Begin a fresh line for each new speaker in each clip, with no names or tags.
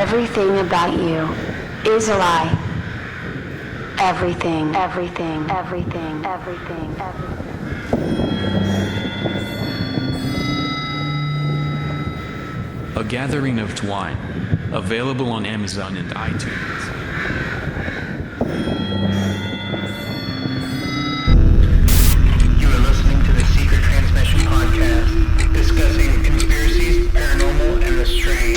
Everything about you is a lie. Everything, everything, everything, everything, everything.
A Gathering of Twine, available on Amazon and iTunes.
You are listening to the Secret Transmission podcast, discussing conspiracies, paranormal, and the strange.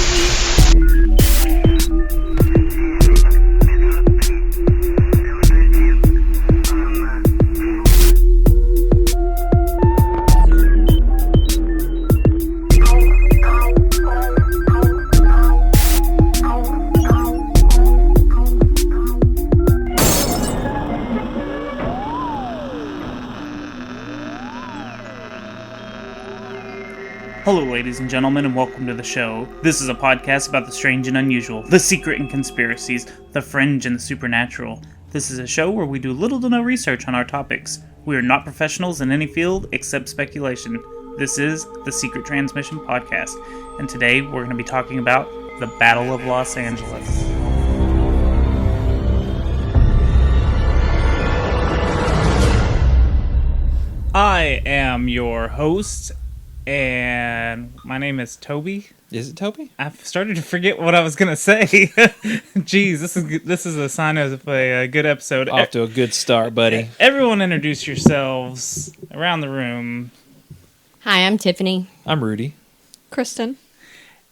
Hello, ladies and gentlemen, and welcome to the show. This is a podcast about the strange and unusual, the secret and conspiracies, the fringe and the supernatural. This is a show where we do little to no research on our topics. We are not professionals in any field except speculation. This is the Secret Transmission podcast, and today we're going to be talking about the Battle of Los Angeles. I am your host, and my name is Toby.
Is it Toby?
I've started to forget what I was gonna say. Jeez, this is a sign of a good episode.
Off to a good start, buddy.
Everyone introduce yourselves around the room.
Hi, I'm Tiffany.
I'm Rudy.
Kristen.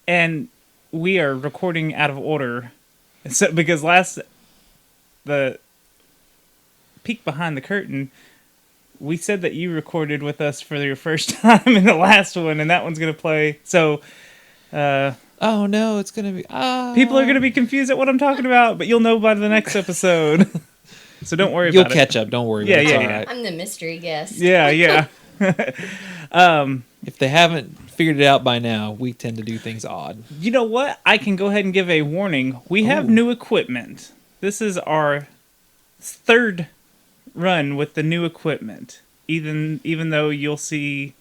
And we are recording out of order. So, because the peek behind the curtain, we said that you recorded with us for your first time in the last one, and that one's going to play. So,
oh no, it's going to be...
people are going to be confused at what I'm talking about, but you'll know by the next episode. So don't worry about it.
You'll catch up, don't worry.
Yeah,
about it.
yeah,
It's
yeah.
all right.
I'm the mystery guest.
Yeah.
If they haven't figured it out by now, we tend to do things odd.
You know what? I can go ahead and give a warning. We have new equipment. This is our third run with the new equipment. Even though you'll see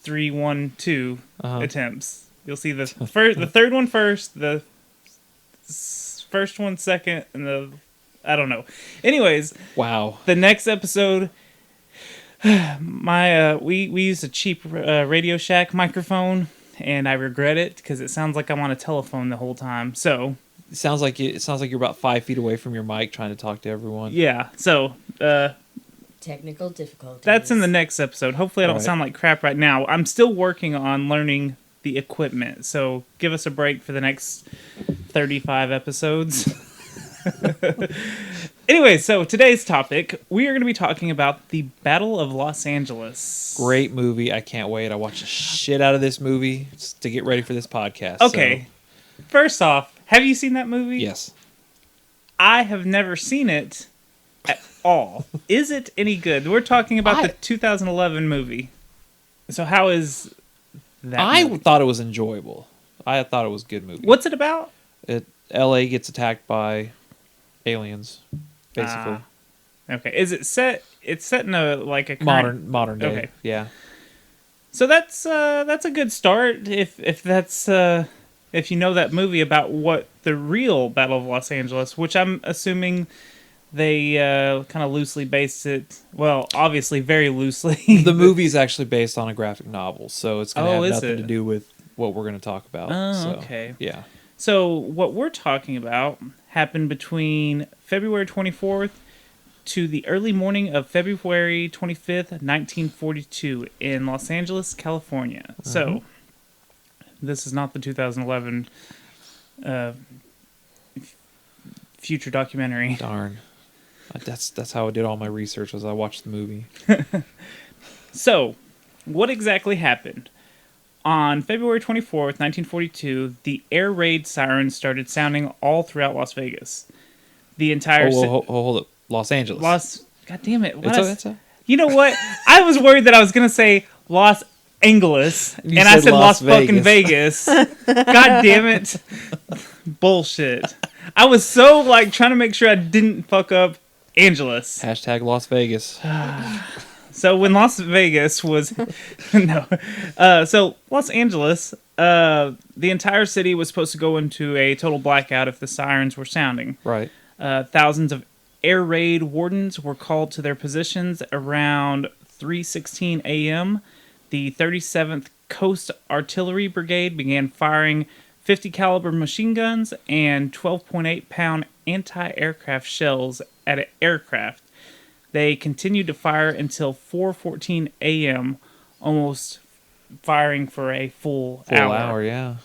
3, 1, 2 attempts. You'll see the third one first, the first one second, and I don't know. Anyways,
Wow.
the next episode, we used a cheap Radio Shack microphone, and I regret it because it sounds like I'm on a telephone the whole time. So
It sounds like you're about 5 feet away from your mic trying to talk to everyone.
yeah, so
Technical difficulties.
that's in the next episode. Hopefully I don't
Right.
sound like crap right now. I'm still working on learning the equipment, so give us a break for the next 35 episodes. Anyway, so today's topic, we are going to be talking about the Battle of Los Angeles.
Great movie. I can't wait. I watched the shit out of this movie just to get ready for this podcast.
Okay, first off, have you seen that movie?
So, yes.
I have never seen it at all. Is it any good? We're talking about the 2011 movie. So how is that
I
movie?
thought it was enjoyable. I thought it was a good movie.
What's it about?
L.A. gets attacked by aliens, basically.
Okay. Is it set? It's set in a current...
Modern day.
Okay.
Yeah.
So that's a good start if you know that movie about what the real Battle of Los Angeles, which I'm assuming they kind of loosely based it. Well, obviously very loosely.
The movie's actually based on a graphic novel, so it's going to have
is
nothing
it?
to do with what we're going to talk about.
Oh,
So,
okay.
Yeah.
So what we're talking about happened between February 24th to the early morning of February 25th, 1942 in Los Angeles, California. So this is not the 2011 future documentary.
Darn. That's how I did all my research as I watched the movie.
So, what exactly happened? On February 24th, 1942, the air raid sirens started sounding all throughout Las Vegas. The entire...
Hold up. Los Angeles.
God damn it.
It's
You know what? I was worried that I was going to say Los Angeles,
You
and I
said
said
Las
Las fucking Vegas. God damn it. Bullshit. I was so, trying to make sure I didn't fuck up Angeles.
Hashtag Las Vegas.
So when Las Vegas was so Los Angeles, the entire city was supposed to go into a total blackout if the sirens were sounding.
Right.
Thousands of air raid wardens were called to their positions around 3:16 a.m. The 37th Coast Artillery Brigade began firing 50 caliber machine guns and 12.8 pound anti-aircraft shells at an aircraft. They continued to fire until 4:14 a.m., almost firing for a full hour.
Yeah.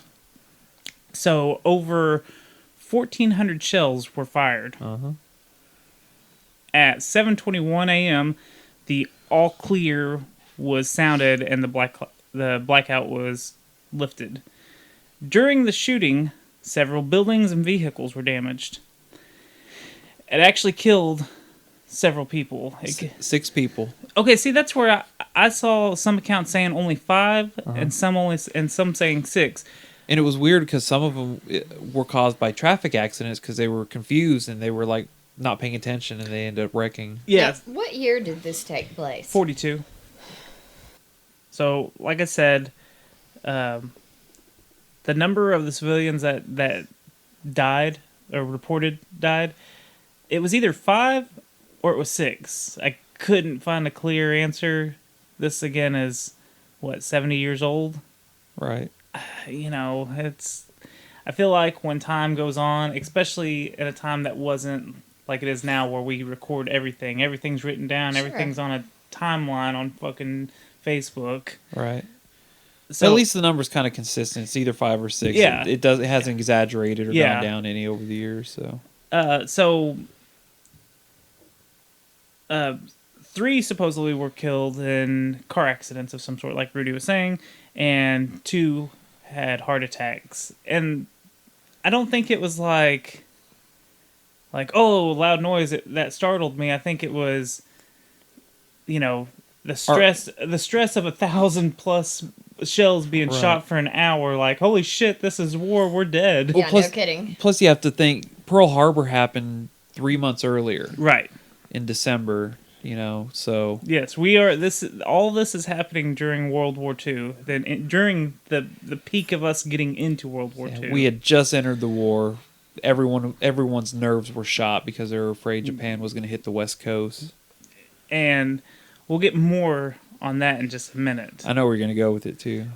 So over 1,400 shells were fired.
Uh-huh.
At 7:21 a.m., the all clear was sounded and the blackout was lifted. During the shooting, several buildings and vehicles were damaged. It actually killed several people.
6 people.
Okay, see, that's where I saw some accounts saying only 5, and some saying 6.
And it was weird because some of them were caused by traffic accidents because they were confused and they were like not paying attention and they ended up wrecking.
Yeah.
Now, what year did this take place?
42. So, like I said, the number of the civilians that died or reported died, it was either 5 or it was 6. I couldn't find a clear answer. This again is 70 years old.
Right.
You know, I feel like when time goes on, especially at a time that wasn't like it is now where we record everything. Everything's written down.
Sure.
Everything's on a timeline on fucking Facebook.
Right.
So
at least the number's kind of consistent. It's either 5 or 6.
Yeah.
It hasn't exaggerated or gone down any over the years. So.
3 supposedly were killed in car accidents of some sort, like Rudy was saying, and 2 had heart attacks. And I don't think it was like oh, loud noise that startled me. I think it was, the stress of 1,000+ shells being shot for an hour. Like, holy shit, this is war. We're dead.
Yeah, no kidding.
Plus, you have to think Pearl Harbor happened 3 months earlier,
right?
In December. So
yes, we are. All this is happening during World War II. Then during the peak of us getting into World War II,
we had just entered the war. Everyone's nerves were shot because they were afraid Japan was going to hit the West Coast.
And we'll get more on that in just a minute.
I know where you're going to go with it too.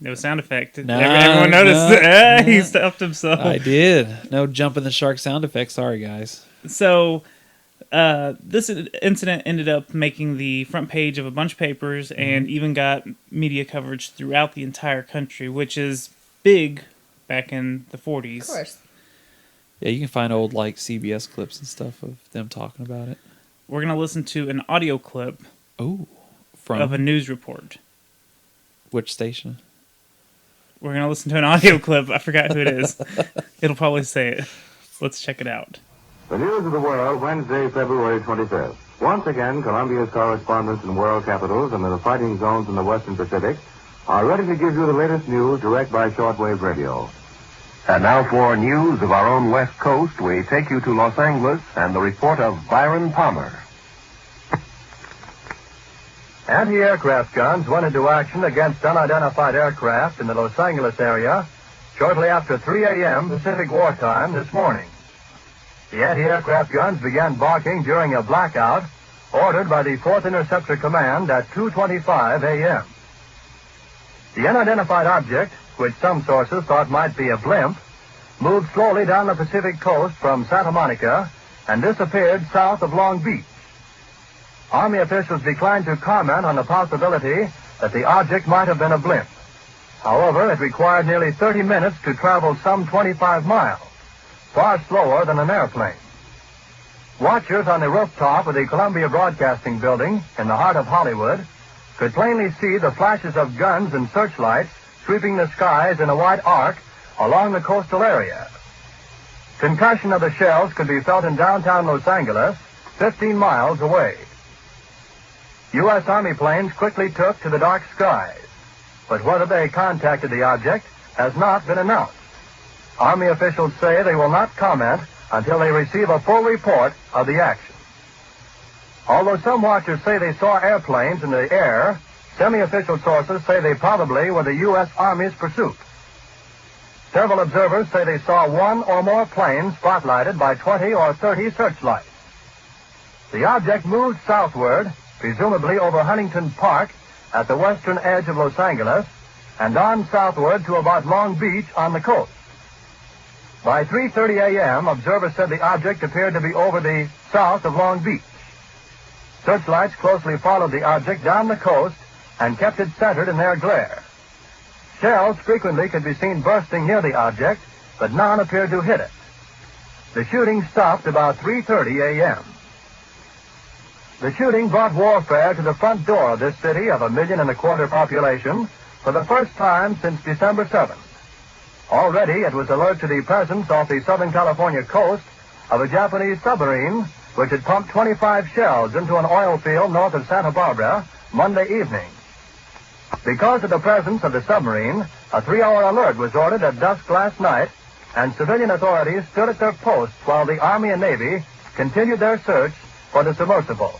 No sound effect.
No,
Everyone noticed. He stuffed himself.
I did. No jumping the shark sound effect. Sorry, guys.
So. This incident ended up making the front page of a bunch of papers and even got media coverage throughout the entire country, which is big back in the 40s.
Of course.
Yeah, you can find old CBS clips and stuff of them talking about it.
We're going to listen to an audio clip of a news report.
Which station?
We're going to listen to an audio clip. I forgot who it is. It'll probably say it. Let's check it out.
The news of the world, Wednesday, February 25th. Once again, Columbia's correspondents in world capitals and in the fighting zones in the Western Pacific are ready to give you the latest news direct by shortwave radio.
And now for news of our own West Coast, we take you to Los Angeles and the report of Byron Palmer.
Anti-aircraft guns went into action against unidentified aircraft in the Los Angeles area shortly after 3 a.m. Pacific wartime this morning. The anti-aircraft guns began barking during a blackout ordered by the 4th Interceptor Command at 2:25 a.m. The unidentified object, which some sources thought might be a blimp, moved slowly down the Pacific coast from Santa Monica and disappeared south of Long Beach. Army officials declined to comment on the possibility that the object might have been a blimp. However, it required nearly 30 minutes to travel some 25 miles. Far slower than an airplane. Watchers on the rooftop of the Columbia Broadcasting Building in the heart of Hollywood could plainly see the flashes of guns and searchlights sweeping the skies in a wide arc along the coastal area. Concussion of the shells could be felt in downtown Los Angeles, 15 miles away. U.S. Army planes quickly took to the dark skies, but whether they contacted the object has not been announced. Army officials say they will not comment until they receive a full report of the action. Although some watchers say they saw airplanes in the air, semi-official sources say they probably were the U.S. Army's pursuit. Several observers say they saw one or more planes spotlighted by 20 or 30 searchlights. The object moved southward, presumably over Huntington Park at the western edge of Los Angeles, and on southward to about Long Beach on the coast. By 3:30 a.m., observers said the object appeared to be over the south of Long Beach. Searchlights closely followed the object down the coast and kept it centered in their glare. Shells frequently could be seen bursting near the object, but none appeared to hit it. The shooting stopped about 3:30 a.m. The shooting brought warfare to the front door of this city of 1.25 million population for the first time since December 7th. Already it was alert to the presence off the Southern California coast of a Japanese submarine which had pumped 25 shells into an oil field north of Santa Barbara Monday evening. Because of the presence of the submarine, a 3-hour alert was ordered at dusk last night, and civilian authorities stood at their posts while the Army and Navy continued their search for the submersible.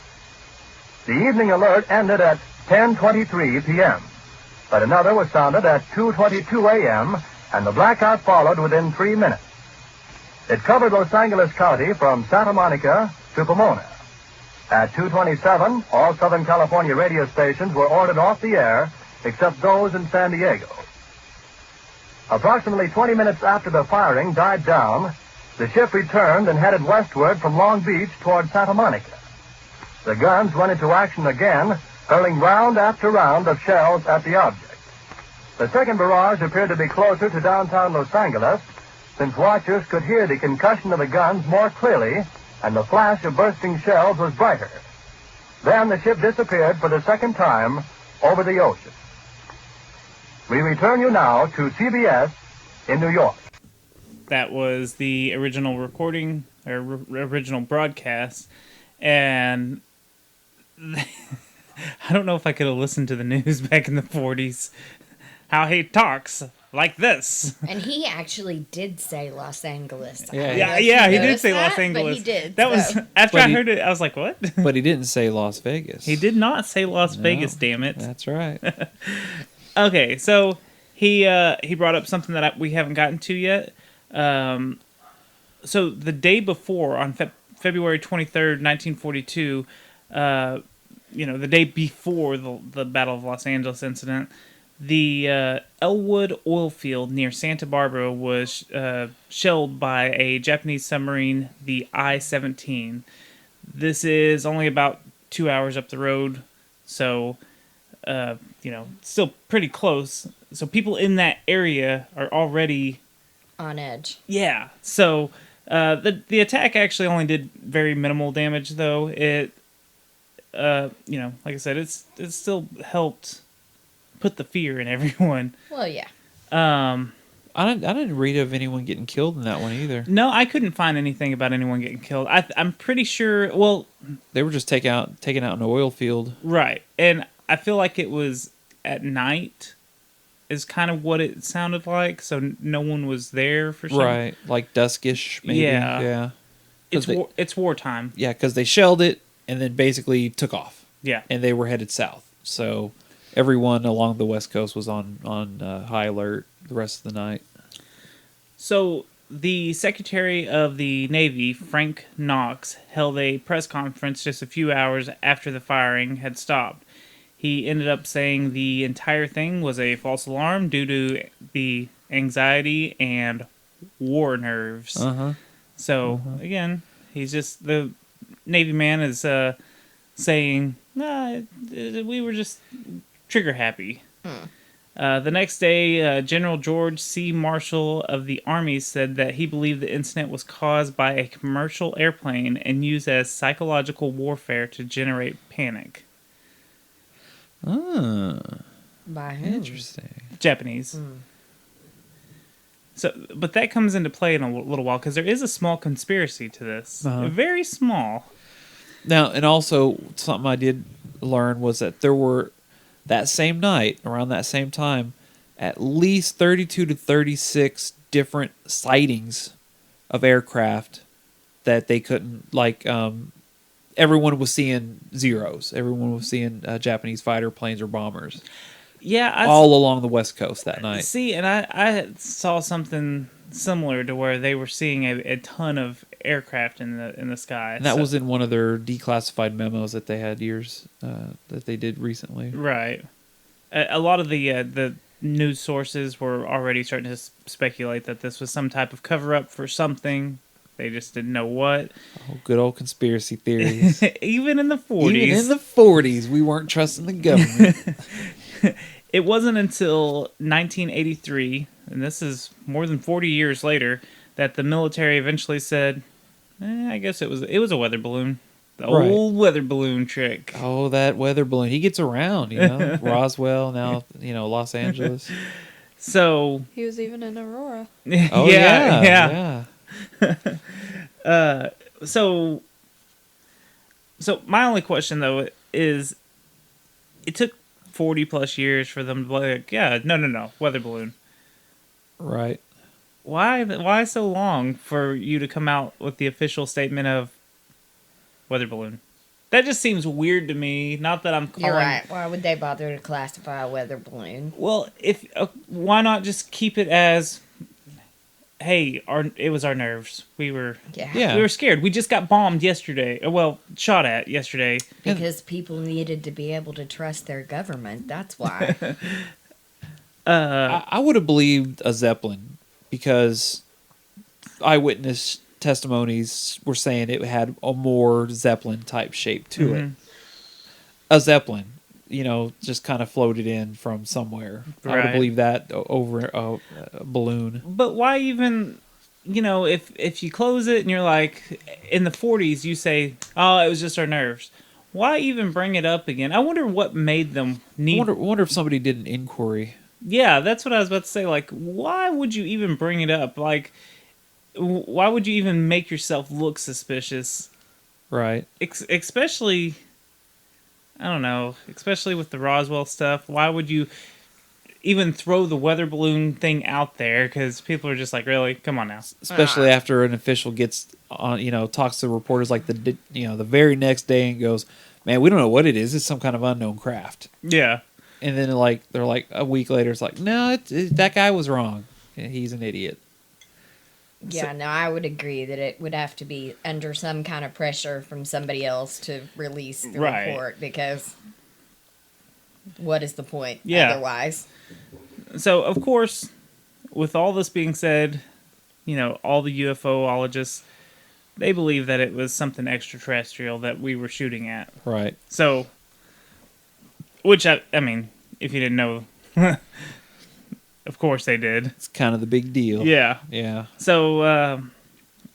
The evening alert ended at 10:23 p.m., but another was sounded at 2:22 a.m., and the blackout followed within 3 minutes. It covered Los Angeles County from Santa Monica to Pomona. At 2:27, all Southern California radio stations were ordered off the air, except those in San Diego. Approximately 20 minutes after the firing died down, the ship returned and headed westward from Long Beach toward Santa Monica. The guns went into action again, hurling round after round of shells at the object. The second barrage appeared to be closer to downtown Los Angeles, since watchers could hear the concussion of the guns more clearly, and the flash of bursting shells was brighter. Then the ship disappeared for the second time over the ocean. We return you now to CBS in New York.
That was the original recording, or original broadcast, and I don't know if I could have listened to the news back in the 40s. How he talks like this.
And he actually did say Los Angeles.
Yeah, he did say Los Angeles.
But he did.
That was after I heard it. I was like, "What?"
But he didn't say Las Vegas.
He did not say Las Vegas. Damn it!
That's right.
Okay, so he brought up something that we haven't gotten to yet. So the day before, on February 23rd, 1942, the day before the Battle of Los Angeles incident, the Elwood oil field near Santa Barbara was shelled by a Japanese submarine, the I-17. This is only about 2 hours up the road, so, still pretty close. So people in that area are already
on edge.
Yeah, so the attack actually only did very minimal damage, though. It, like I said, it still helped put the fear in everyone.
Well, yeah.
I didn't read of anyone getting killed in that one either.
No, I couldn't find anything about anyone getting killed. I'm pretty sure. Well,
they were just taken out in an oil field,
right? And I feel like it was at night, is kind of what it sounded like. So no one was there for sure.
Right? Like duskish, maybe. Yeah.
It's wartime.
Yeah, because they shelled it and then basically took off.
Yeah,
and they were headed south. So everyone along the West Coast was on high alert the rest of the night.
So the Secretary of the Navy, Frank Knox, held a press conference just a few hours after the firing had stopped. He ended up saying the entire thing was a false alarm due to the anxiety and war nerves. So, again, he's just, the Navy man is saying, we were just trigger happy. The next day, General George C. Marshall of the Army said that he believed the incident was caused by a commercial airplane and used as psychological warfare to generate panic.
By who?
Interesting.
Japanese. So, but that comes into play in a little while because there is a small conspiracy to this. Very small.
Now, and also something I did learn was that there were, that same night, around that same time, at least 32 to 36 different sightings of aircraft that they couldn't, everyone was seeing zeros. Everyone was seeing Japanese fighter planes or bombers
Yeah,
all along the West Coast that night.
See, and I saw something similar to where they were seeing a ton of aircraft in the sky.
And that was in one of their declassified memos that they had that they did recently.
Right. A lot of the news sources were already starting to speculate that this was some type of cover-up for something. They just didn't know what.
Oh, good old conspiracy theories.
Even in the 40s.
Even in the 40s, we weren't trusting the government.
It wasn't until 1983, and this is more than 40 years later, that the military eventually said, I guess it was a weather balloon. The old weather balloon trick.
Oh, that weather balloon. He gets around, Roswell, now, Los Angeles.
So...
He was even in Aurora.
Oh, yeah.
So my only question, though, is it took 40 plus years for them to be like, no, weather balloon.
Right.
Why so long for you to come out with the official statement of weather balloon? That just seems weird to me. Not that I'm calling...
You're right. Why would they bother to classify a weather balloon?
Well, why not just keep it as... Hey, it was our nerves. We were scared. We just got bombed yesterday. Well, shot at yesterday.
Because people needed to be able to trust their government. That's why.
I would have believed a Zeppelin because eyewitness testimonies were saying it had a more Zeppelin type shape to it. A Zeppelin, just kind of floated in from somewhere. I would believe that over a balloon.
But why even, if you close it and you're like, in the 40s, you say, oh, it was just our nerves. Why even bring it up again? I wonder what made them need...
I wonder if somebody did an inquiry.
Yeah, that's what I was about to say. Like, why would you even bring it up? Like, why would you even make yourself look suspicious?
Right.
Especially... I don't know, especially with the Roswell stuff. Why would you even throw the weather balloon thing out there? Because people are just like, really? Come on now.
Especially after an official gets on, talks to reporters like the very next day and goes, man, we don't know what it is. It's some kind of unknown craft.
Yeah.
And then they're like a week later, it's like, no, that guy was wrong. He's an idiot.
Yeah, no, I would agree that it would have to be under some kind of pressure from somebody else to release the report, because what is the point otherwise?
So, of course, with all this being said, all the UFOologists, they believe that it was something extraterrestrial that we were shooting at.
Right.
So, which, I mean, if you didn't know... Of course they did.
It's kind of the big deal.
Yeah.
Yeah.
So,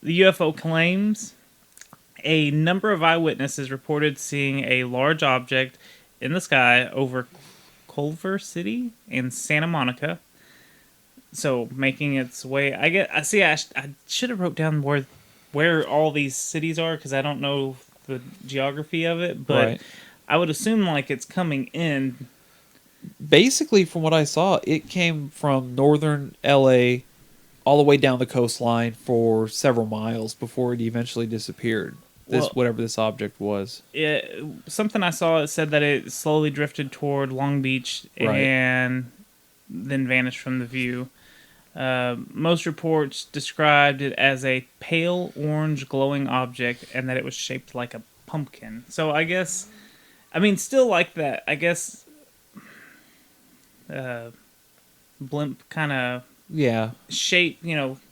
the UFO claims a number of eyewitnesses reported seeing a large object in the sky over Culver City and Santa Monica. So, making its way... I should have wrote down where all these cities are, because I don't know the geography of it, but I would assume, it's coming in...
Basically, from what I saw, it came from northern LA all the way down the coastline for several miles before it eventually disappeared. Whatever this object was.
Something I saw, it said that it slowly drifted toward Long Beach and then vanished from the view. Most reports described it as a pale orange glowing object and that it was shaped like a pumpkin. So I guess, still like that. I guess... blimp kind of shape,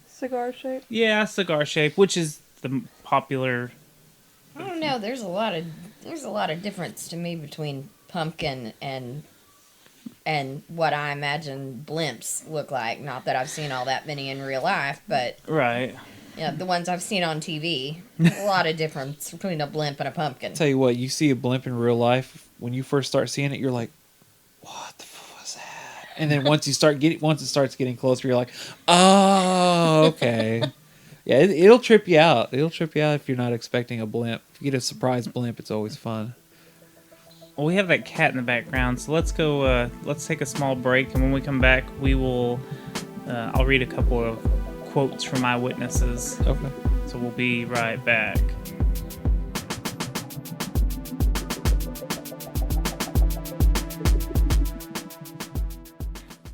cigar shape.
Yeah, cigar shape, which is the popular.
I don't know. There's a lot of difference to me between pumpkin and what I imagine blimps look like. Not that I've seen all that many in real life, but the ones I've seen on TV. A lot of difference between a blimp and a pumpkin.
I'll tell you what, you see a blimp in real life, when you first start seeing it, you're like, what the fuck was that? And then once it starts getting closer, you're like, oh, okay. Yeah, it'll trip you out. It'll trip you out if you're not expecting a blimp. If you get a surprise blimp, it's always fun.
Well, we have that cat in the background, so let's go. Let's take a small break, and when we come back, we will. I'll read a couple of quotes from eyewitnesses.
Okay.
So we'll be right back.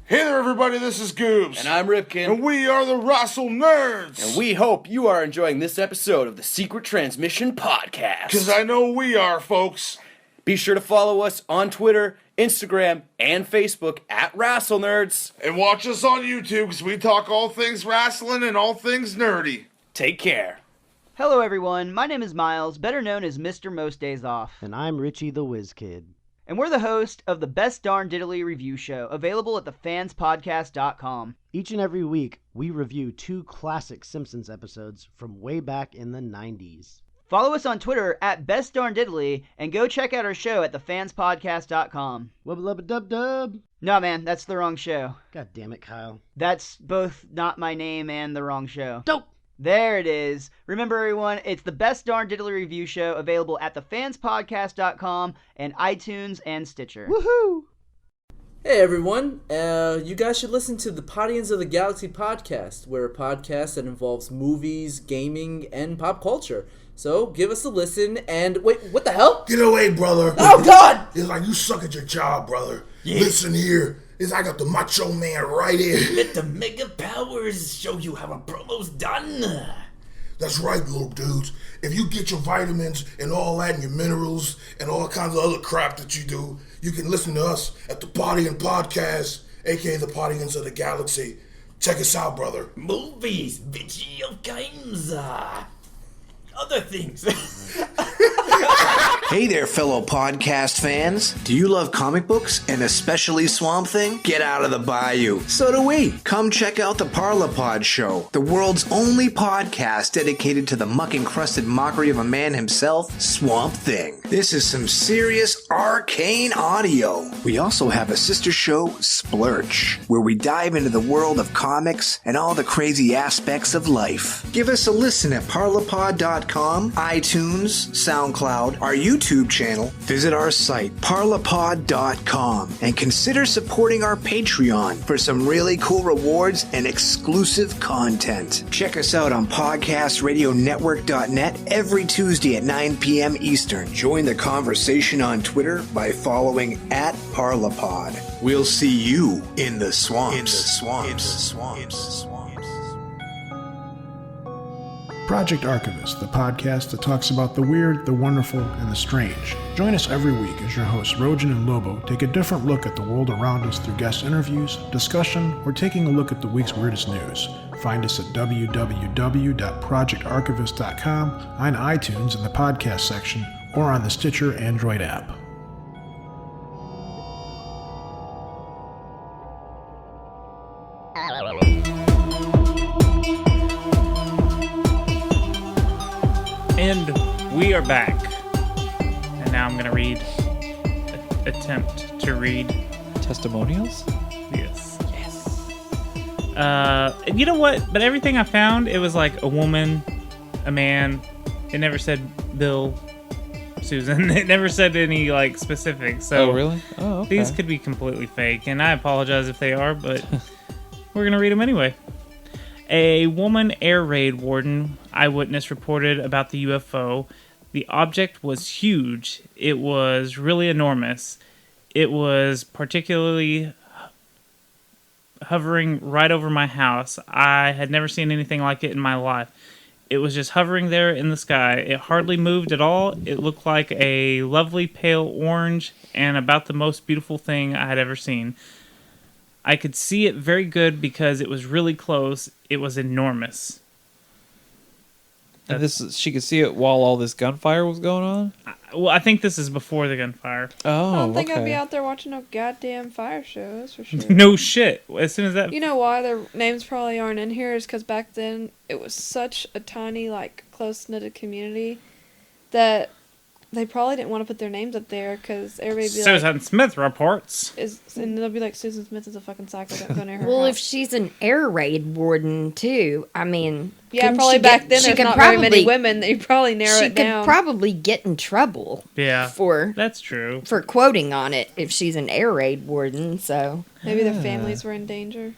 Hey there, everybody, this is Goobs.
And I'm Ripkin.
And we are the Russell Nerds.
And we hope you are enjoying this episode of the Secret Transmission Podcast.
Because I know we are, folks.
Be sure to follow us on Twitter, Instagram, and Facebook at Wrestle Nerds.
And watch us on YouTube, because we talk all things wrestling and all things nerdy.
Take care.
Hello, everyone. My name is Miles, better known as Mr. Most Days Off.
And I'm Richie the Whiz Kid.
And we're the host of the Best Darn Diddly Review Show, available at thefanspodcast.com.
Each and every week, we review 2 classic Simpsons episodes from way back in the 90s.
Follow us on Twitter at Best Darn Diddly, and go check out our show at thefanspodcast.com.
Wubba-lubba-dub-dub.
No, man, that's the wrong show.
God damn it, Kyle.
That's both not my name and the wrong show.
Dope!
There it is. Remember, everyone, it's the Best Darn Diddly Review Show, available at thefanspodcast.com and iTunes and Stitcher.
Woohoo!
Hey everyone, you guys should listen to the Guardians of the Galaxy podcast. We're a podcast that involves movies, gaming, and pop culture. So give us a listen and wait, what the hell?
Get away, brother.
Oh God!
It's like you suck at your job, brother. Yeah. Listen here. It's I got the macho man right here.
Let the mega powers show you how a promo's done.
That's right, little dudes. If you get your vitamins and all that and your minerals and all kinds of other crap that you do, you can listen to us at the Guardian Podcast, aka the Guardians of the Galaxy. Check us out, brother.
Movies, video games, other things.
Hey there, fellow podcast fans. Do you love comic books, and especially Swamp Thing? Get out of the bayou. So do we. Come check out the Parlapod Show, the world's only podcast dedicated to the muck-encrusted mockery of a man himself, Swamp Thing. This is some serious arcane audio. We also have a sister show, Splurch, where we dive into the world of comics and all the crazy aspects of life. Give us a listen at parlapod.com, iTunes, SoundCloud, our YouTube channel, visit our site, parlapod.com, and consider supporting our Patreon for some really cool rewards and exclusive content. Check us out on podcastradionetwork.net every Tuesday at 9 p.m. Eastern. Join the conversation on Twitter by following at Parlapod. We'll see you in the swamps.
Project Archivist, the podcast that talks about the weird, the wonderful, and the strange. Join us every week as your hosts Rojan and Lobo take a different look at the world around us through guest interviews, discussion, or taking a look at the week's weirdest news. Find us at www.projectarchivist.com, on iTunes in the podcast section, or on the Stitcher Android app.
And we are back. And now I'm going to attempt to read
testimonials?
Yes. You know what? But everything I found, it was like a woman, a man. It never said Bill, Susan. It never said any like specifics. So
really? Oh, okay.
These could be completely fake, and I apologize if they are, but we're going to read them anyway. A woman air raid warden eyewitness reported about the UFO. The object was huge. It was really enormous. It was particularly hovering right over my house. I had never seen anything like it in my life. It was just hovering there in the sky. It hardly moved at all. It looked like a lovely pale orange and about the most beautiful thing I had ever seen. I could see it very good because it was really close. It was enormous.
And she could see it while all this gunfire was going on?
Well, I think this is before the gunfire.
Oh,
I don't think I'd be out there watching no goddamn fire show, that's for sure.
No shit. As soon as that...
You know why their names probably aren't in here is because back then it was such a tiny, like, close-knitted community that they probably didn't want to put their names up there because everybody would be
Susan Smith reports.
And they'll be like, Susan Smith is a fucking psycho. Don't go near her
Well,
house.
if she's an air raid warden, too, I mean...
Yeah, probably back then there's not very many women. They probably narrow it down.
She could probably get in trouble.
Yeah, that's true.
For quoting on it if she's an air raid warden, so...
Maybe their families were in danger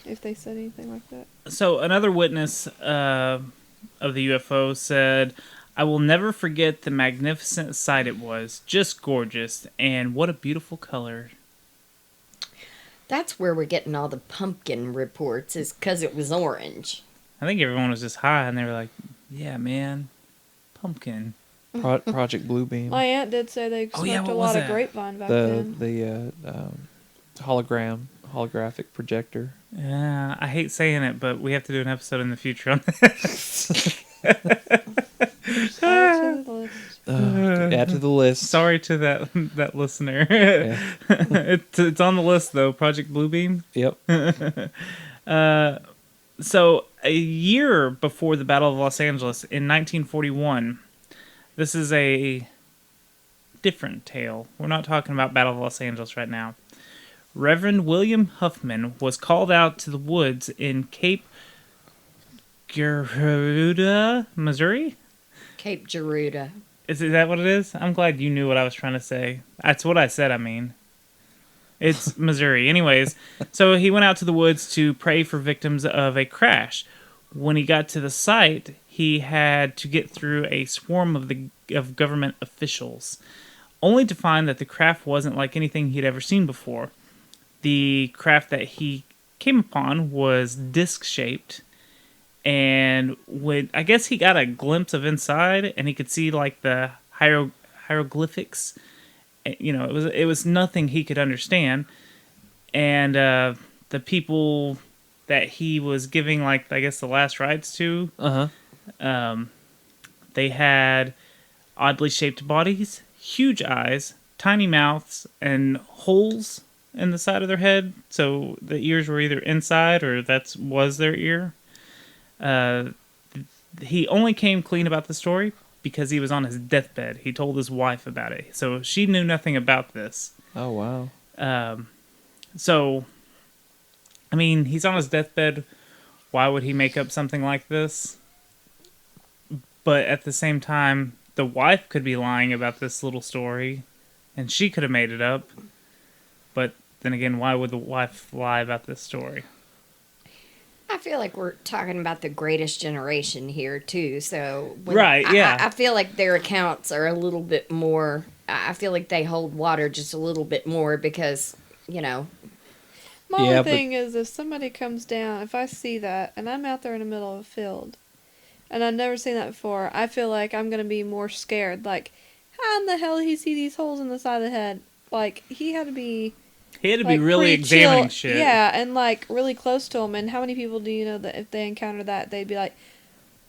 if they said anything like that.
So another witness of the UFO said, "I will never forget the magnificent sight it was. Just gorgeous. And what a beautiful color."
That's where we're getting all the pumpkin reports, is because it was orange.
I think everyone was just high, and they were like, "Yeah, man, pumpkin."
Project Bluebeam.
My aunt did say they smoked a lot of grapevine back then.
The holographic projector.
Yeah, I hate saying it, but we have to do an episode in the future on this.
Add to the list.
Sorry to that listener. Yeah. It's on the list though. Project Bluebeam.
Yep.
So a year before the Battle of Los Angeles in 1941, this is a different tale. We're not talking about Battle of Los Angeles right now. Reverend William Huffman was called out to the woods in Cape Girardeau, Missouri.
Cape Girardeau.
Is that what it is? I'm glad you knew what I was trying to say. That's what I said, I mean. It's Missouri. Anyways, so he went out to the woods to pray for victims of a crash. When he got to the site, he had to get through a swarm of government officials, only to find that the craft wasn't like anything he'd ever seen before. The craft that he came upon was disc-shaped, and I guess he got a glimpse of inside, and he could see like the hieroglyphics. You know, it was nothing he could understand, and the people that he was giving, like, I guess the last rites to, they had oddly shaped bodies, huge eyes, tiny mouths, and holes in the side of their head, so the ears were either inside or was their ear. He only came clean about the story because he was on his deathbed. He told his wife about it, so she knew nothing about this.
Oh, wow.
So, I mean, he's on his deathbed. Why would he make up something like this? But at the same time, the wife could be lying about this little story, and she could have made it up. But then again, why would the wife lie about this story?
I feel like we're talking about the greatest generation here, too. So
right, yeah.
I feel like their accounts are a little bit more... I feel like they hold water just a little bit more because, you know...
My only thing is, if somebody comes down, if I see that, and I'm out there in the middle of a field, and I've never seen that before, I feel like I'm going to be more scared. Like, how in the hell did he see these holes in the side of the head? Like, he had to be...
He had to be really examining shit.
Yeah, and like really close to him. And how many people do you know that if they encounter that, they'd be like,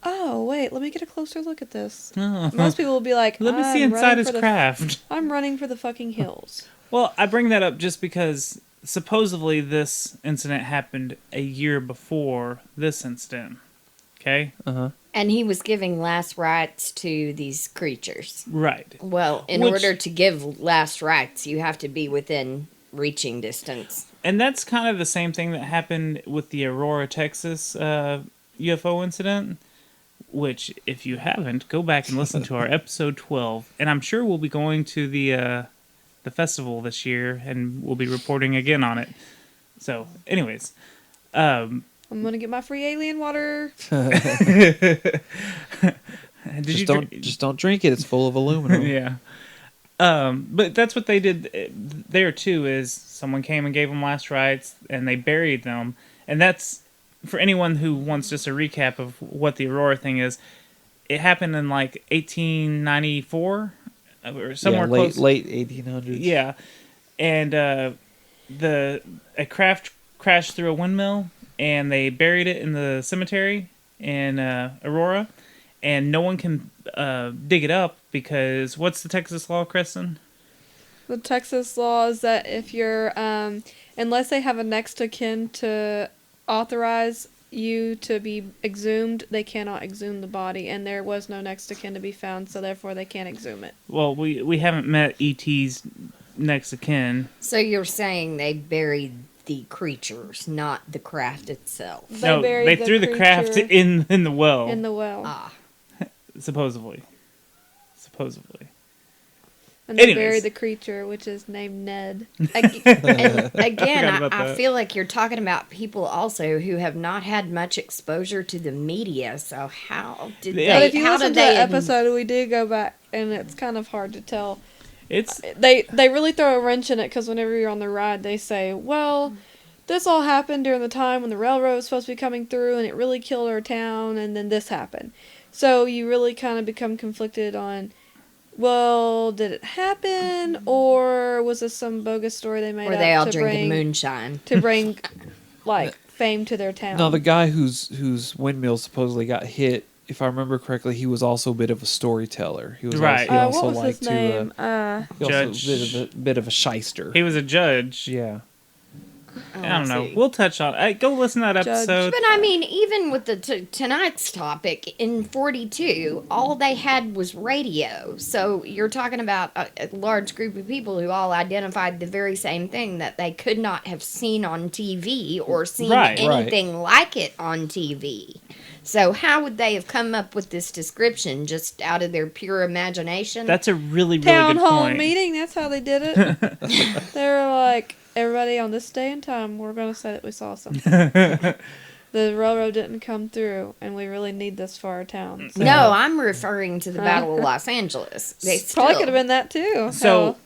"Oh, wait, let me get a closer look at this." Most people will be like,
"Let me see inside his craft."
I'm running for the fucking hills.
Well, I bring that up just because supposedly this incident happened a year before this incident. Okay?
And he was giving last rites to these creatures.
Right.
Well, in order to give last rites, you have to be within reaching distance.
And that's kind of the same thing that happened with the Aurora, Texas UFO incident, which, if you haven't, go back and listen to our episode 12. And I'm sure we'll be going to the festival this year, and we'll be reporting again on it. So, anyways.
I'm going to get my free alien water.
Just don't drink it. It's full of aluminum.
Yeah. But that's what they did there, too, is someone came and gave them last rites, and they buried them. And that's, for anyone who wants just a recap of what the Aurora thing is, it happened in, like, 1894, or somewhere close.
Late 1800s.
Yeah. And a craft crashed through a windmill, and they buried it in the cemetery in Aurora. And no one can dig it up because what's the Texas law, Kristen?
The Texas law is that if you're, unless they have a next of kin to authorize you to be exhumed, they cannot exhume the body, and there was no next of kin to be found, so therefore they can't exhume it.
Well, we haven't met E.T.'s next of kin.
So you're saying they buried the creatures, not the craft itself?
They threw the craft in the well.
In the well.
Ah.
Supposedly.
And they buried the creature, which is named Ned.
Again, I feel like you're talking about people also who have not had much exposure to the media. So how did they?
But if you listen to that episode, we did go back, and it's kind of hard to tell They really throw a wrench in it because whenever you're on the ride, they say, well, this all happened during the time when the railroad was supposed to be coming through and it really killed our town, and then this happened. So you really kind of become conflicted on, well, did it happen, or was this some bogus story they made up?
Or they all
to
drinking
bring,
moonshine.
to bring, like, fame to their town.
No, the guy whose windmill supposedly got hit, if I remember correctly, he was also a bit of a storyteller. He was
Right.
Also,
what was his name?
Judge. A bit of a shyster.
He was a judge.
Yeah.
I don't know. We'll touch on. Go listen to that episode.
But I mean, even with the tonight's topic in 42, all they had was radio. So you're talking about a large group of people who all identified the very same thing that they could not have seen on TV or seen anything like it on TV. So how would they have come up with this description just out of their pure imagination?
That's a really
Town
good
hall
point.
meeting, that's how they did it. They were like, everybody on this day and time, we're going to say that we saw something. The railroad didn't come through, and we really need this for our town. So.
No, I'm referring to the Battle of Los Angeles. They
Probably could have been that too.
So,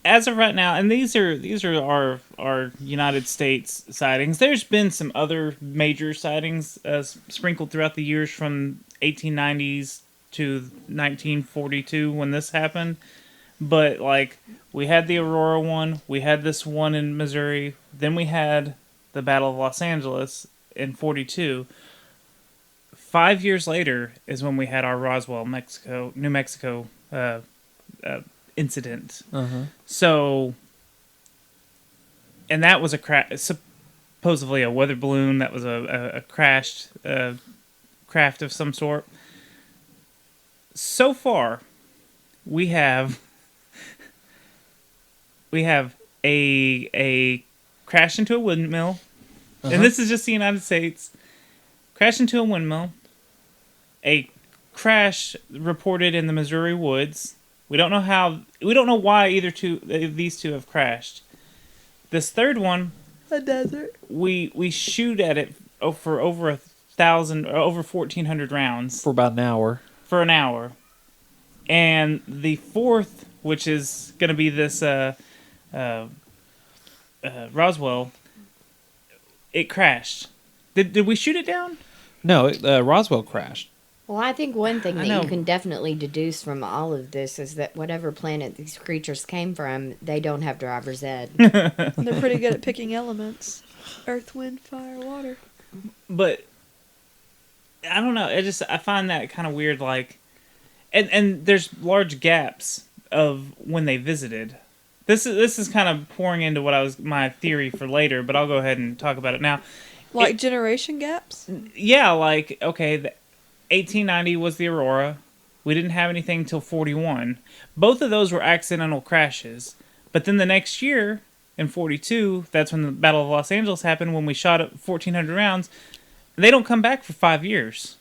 as of right now, and these are our United States sightings. There's been some other major sightings sprinkled throughout the years from 1890s to 1942 when this happened. But like we had the Aurora one, we had this one in Missouri, then we had the Battle of Los Angeles in 42. 5 years later is when we had our Roswell, New Mexico incident. So, and that was supposedly a weather balloon. That was a crashed craft of some sort. So far, we have a crash into a windmill, and this is just the United States. Crash into a windmill. A crash reported in the Missouri woods. We don't know why these two have crashed. This third one,
a desert.
We shoot at it for over 1,000, over 1,400 rounds
for about an hour.
For an hour, and the fourth, which is going to be this Roswell, it crashed. Did we shoot it down?
No, Roswell crashed.
Well, I think one thing that you can definitely deduce from all of this is that whatever planet these creatures came from, they don't have driver's ed.
They're pretty good at picking elements. Earth, wind, fire, water.
But I don't know. I find that kind of weird. Like, and there's large gaps of when they visited. This is kind of pouring into my theory for later, but I'll go ahead and talk about it now.
Like generation gaps?
Yeah, like, okay, the 1890 was the Aurora. We didn't have anything until 41. Both of those were accidental crashes. But then the next year, in 42, that's when the Battle of Los Angeles happened, when we shot at 1,400 rounds. They don't come back for 5 years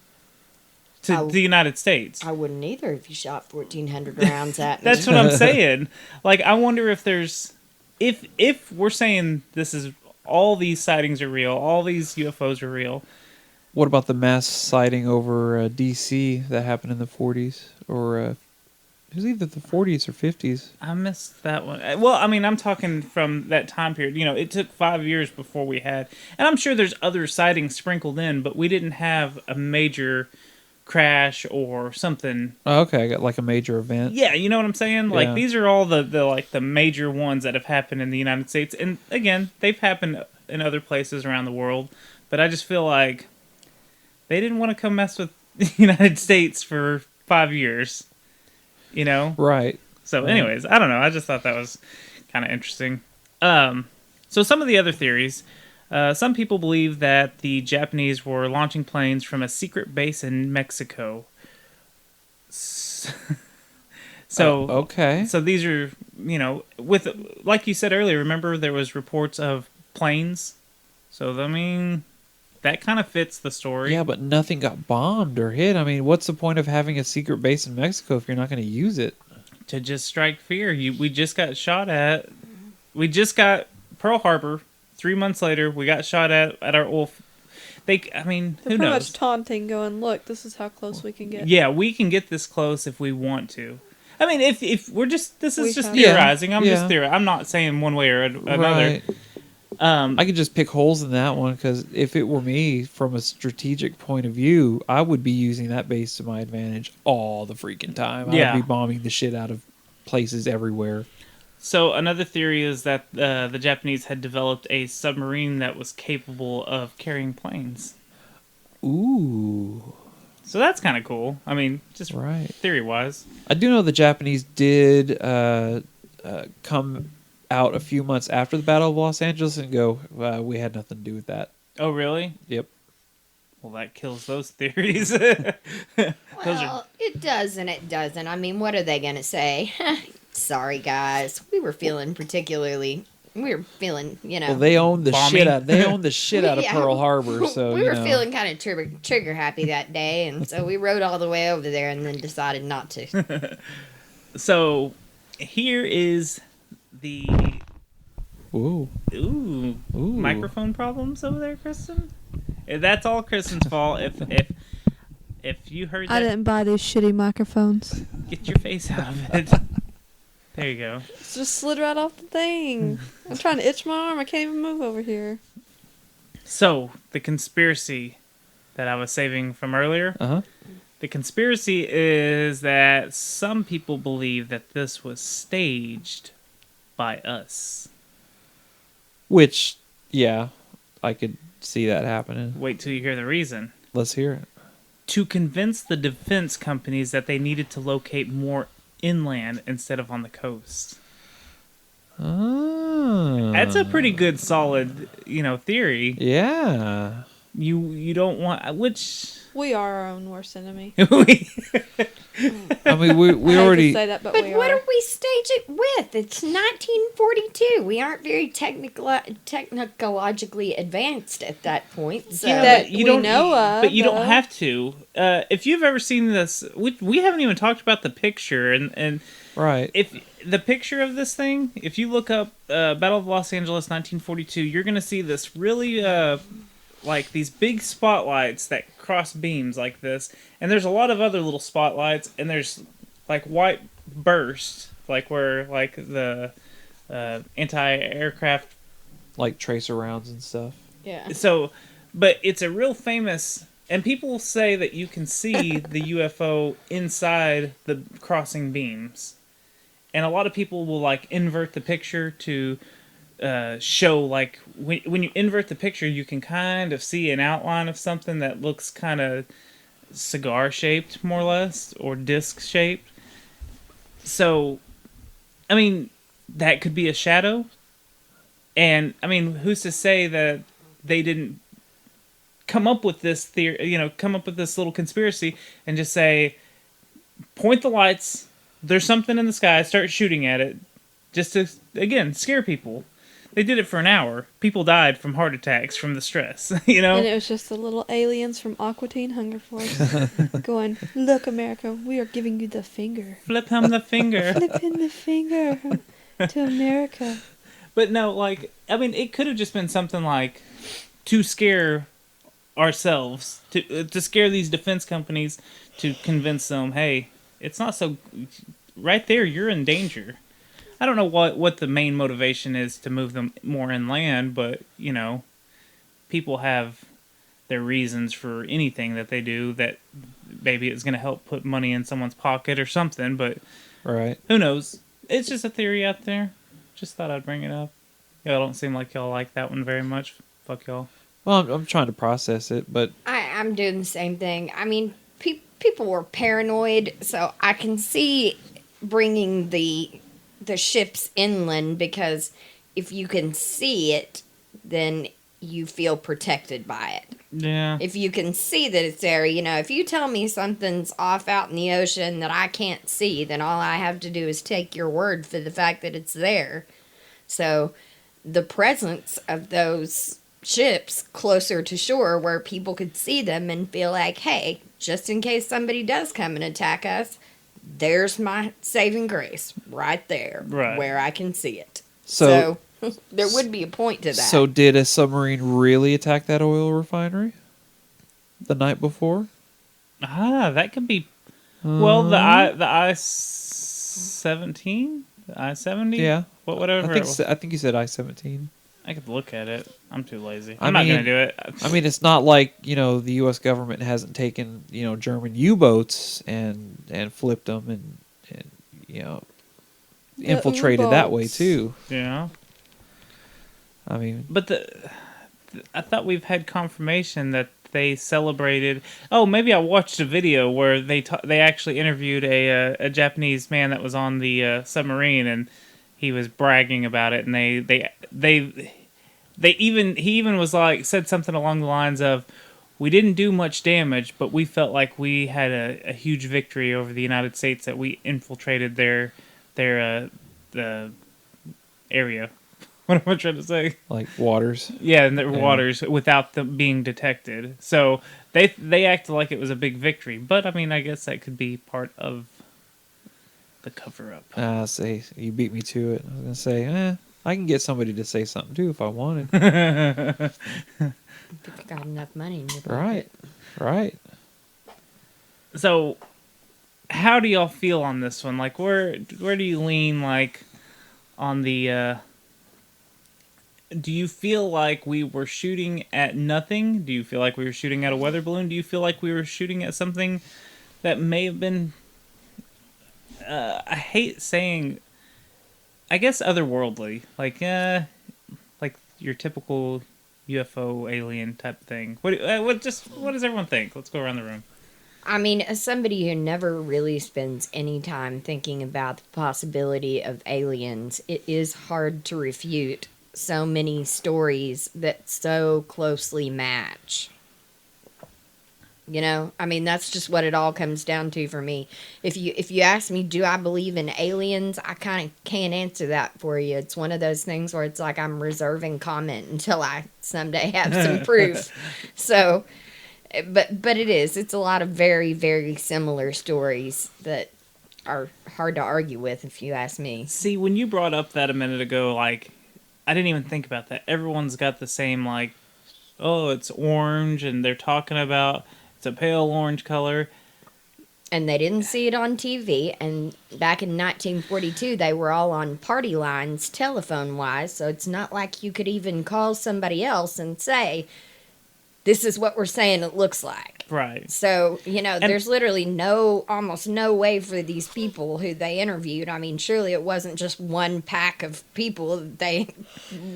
to the United States.
I wouldn't either if you shot 1,400 rounds at me.
That's what I'm saying. Like, I wonder if there's... If we're saying this is... all these sightings are real, all these UFOs are real.
What about the mass sighting over D.C. that happened in the 40s? Or it was either the 40s or 50s.
I missed that one. Well, I mean, I'm talking from that time period. You know, it took 5 years before we had... And I'm sure there's other sightings sprinkled in, but we didn't have a major crash or something.
Oh, okay, I got like a major event.
Yeah, you know what I'm saying? Like,
Yeah.
these are all the major ones that have happened in the United States. And again, they've happened in other places around the world. But I just feel like they didn't want to come mess with the United States for 5 years. You know?
Right.
So anyways, I don't know. I just thought that was kind of interesting. So some of the other theories. Some people believe that the Japanese were launching planes from a secret base in Mexico.
Okay.
So these are, you know, with, like you said earlier, remember there was reports of planes? So, I mean, that kind of fits the story.
Yeah, but nothing got bombed or hit. I mean, what's the point of having a secret base in Mexico if you're not going to use it?
To just strike fear. We just got shot at. We just got Pearl Harbor. 3 months later, we got shot at our oil.
They're
who
pretty
knows?
much taunting, going, look, this is how close we can get.
Yeah, we can get this close if we want to. I mean, if we're just this is
We
just
have-
theorizing. I'm
Yeah.
just theorizing. I'm not saying one way or another.
Right. I could just pick holes in that one because if it were me, from a strategic point of view, I would be using that base to my advantage all the freaking time.
Yeah.
I'd be bombing the shit out of places everywhere.
So another theory is that the Japanese had developed a submarine that was capable of carrying planes.
Ooh.
So that's kind of cool. I mean, just
Right.
theory-wise.
I do know the Japanese did come out a few months after the Battle of Los Angeles and go, we had nothing to do with that.
Oh, really?
Yep.
Well, that kills those theories.
Well, it does and it doesn't. I mean, what are they going to say? Sorry, guys. We were feeling, you know.
Well, they owned the
Bombing.
shit out. They owned the shit out of
Yeah.
Pearl Harbor. So
we
you
were
know.
feeling kind of trigger happy that day, and so we rode all the way over there and then decided not to.
So here is the
Ooh.
microphone problems over there, Kristen. That's all Kristen's fault. If you heard that,
I didn't buy these shitty microphones.
get your face out of it. There you go.
It's just slid right off the thing. I'm trying to itch my arm. I can't even move over here.
So the conspiracy that I was saving from earlier.
Uh-huh.
The conspiracy is that some people believe that this was staged by us.
Which, yeah, I could see that happening.
Wait till you hear the reason.
Let's hear it.
To convince the defense companies that they needed to locate more inland instead of on the coast.
Oh.
That's a pretty good, solid, theory.
Yeah.
You don't want which.
We are our own worst enemy.
I mean, we
I hate to
already.
say that, but
But
we
what
are.
do we stage it with? It's 1942. We aren't very technologically advanced at that point. So
That
you
we
don't
know of,
but you don't
though.
have to. If you've ever seen this, we haven't even talked about the picture, and
Right.
if the picture of this thing, if you look up Battle of Los Angeles 1942, you're gonna see this really like these big spotlights that cross beams like this, and there's a lot of other little spotlights, and there's like white bursts, like where like the anti-aircraft,
Like tracer rounds and stuff.
yeah.
so, but it's a real famous, and people say that you can see the UFO inside the crossing beams, and a lot of people will like invert the picture to show like when you invert the picture, you can kind of see an outline of something that looks kind of cigar shaped, more or less, or disc shaped. So, I mean, that could be a shadow. And I mean, who's to say that they didn't come up with this theory, come up with this little conspiracy and just say, point the lights, there's something in the sky, start shooting at it, just to, again, scare people. They did it for an hour. People died from heart attacks from the stress,
And it was just the little aliens from Aqua Teen Hunger Force going, "Look, America, we are giving you the finger.
Flip him the finger.
Flip him the finger to America."
But no, like, I mean, it could have just been something like to scare ourselves, to scare these defense companies, to convince them, hey, it's not so, right there, you're in danger. I don't know what the main motivation is to move them more inland, but, people have their reasons for anything that they do, that maybe it's going to help put money in someone's pocket or something, but
Right.
who knows? It's just a theory out there. Just thought I'd bring it up. Y'all don't seem like y'all like that one very much. Fuck y'all.
Well, I'm trying to process it, but
I'm doing the same thing. I mean, people were paranoid, so I can see bringing the ships inland, because if you can see it, then you feel protected by it.
Yeah.
If you can see that it's there, if you tell me something's off out in the ocean that I can't see, then all I have to do is take your word for the fact that it's there. So the presence of those ships closer to shore where people could see them and feel like, hey, just in case somebody does come and attack us, there's my saving grace right there,
Right.
where I can see it.
So
there would be a point to that.
So did a submarine really attack that oil refinery the night before?
That could be. Well, the I-17? I-70?
Yeah.
Whatever.
I think you said I-17.
I could look at it. I'm too lazy.
I
I'm not
mean-
going to do it.
I mean, it's not like, the U.S. government hasn't taken, German U-boats and flipped them and infiltrated that way
U-boats.
too.
Yeah.
I mean,
But I thought we've had confirmation that they celebrated. Oh, maybe I watched a video where they actually interviewed a Japanese man that was on the submarine, and he was bragging about it. And he even was like, said something along the lines of, "We didn't do much damage, but we felt like we had a huge victory over the United States, that we infiltrated their the area." What am I trying to say?
like waters.
Yeah, in their waters without them being detected. So they acted like it was a big victory. But I mean, I guess that could be part of the cover up.
Say you beat me to it. I was gonna say, I can get somebody to say something too if I wanted.
If you've got enough money in your pocket.
Right.
So, how do y'all feel on this one? Like, where do you lean? Like, on the. Do you feel like we were shooting at nothing? Do you feel like we were shooting at a weather balloon? Do you feel like we were shooting at something that may have been... I hate saying... I guess otherworldly. Like your typical UFO alien type thing. What does everyone think? Let's go around the room.
I mean, as somebody who never really spends any time thinking about the possibility of aliens, it is hard to refute so many stories that so closely match. I mean, that's just what it all comes down to for me. If you ask me, do I believe in aliens? I kind of can't answer that for you. It's one of those things where it's like I'm reserving comment until I someday have some proof. So, but it's a lot of very, very similar stories that are hard to argue with, if you ask me.
See, when you brought up that a minute ago, like, I didn't even think about that. Everyone's got the same, like, oh, it's orange, and they're talking about it's a pale orange color.
And they didn't see it on TV, and back in 1942, they were all on party lines, telephone-wise, so it's not like you could even call somebody else and say, this is what we're saying it looks like.
Right.
So, there's literally almost no way for these people who they interviewed. I mean, surely it wasn't just one pack of people. They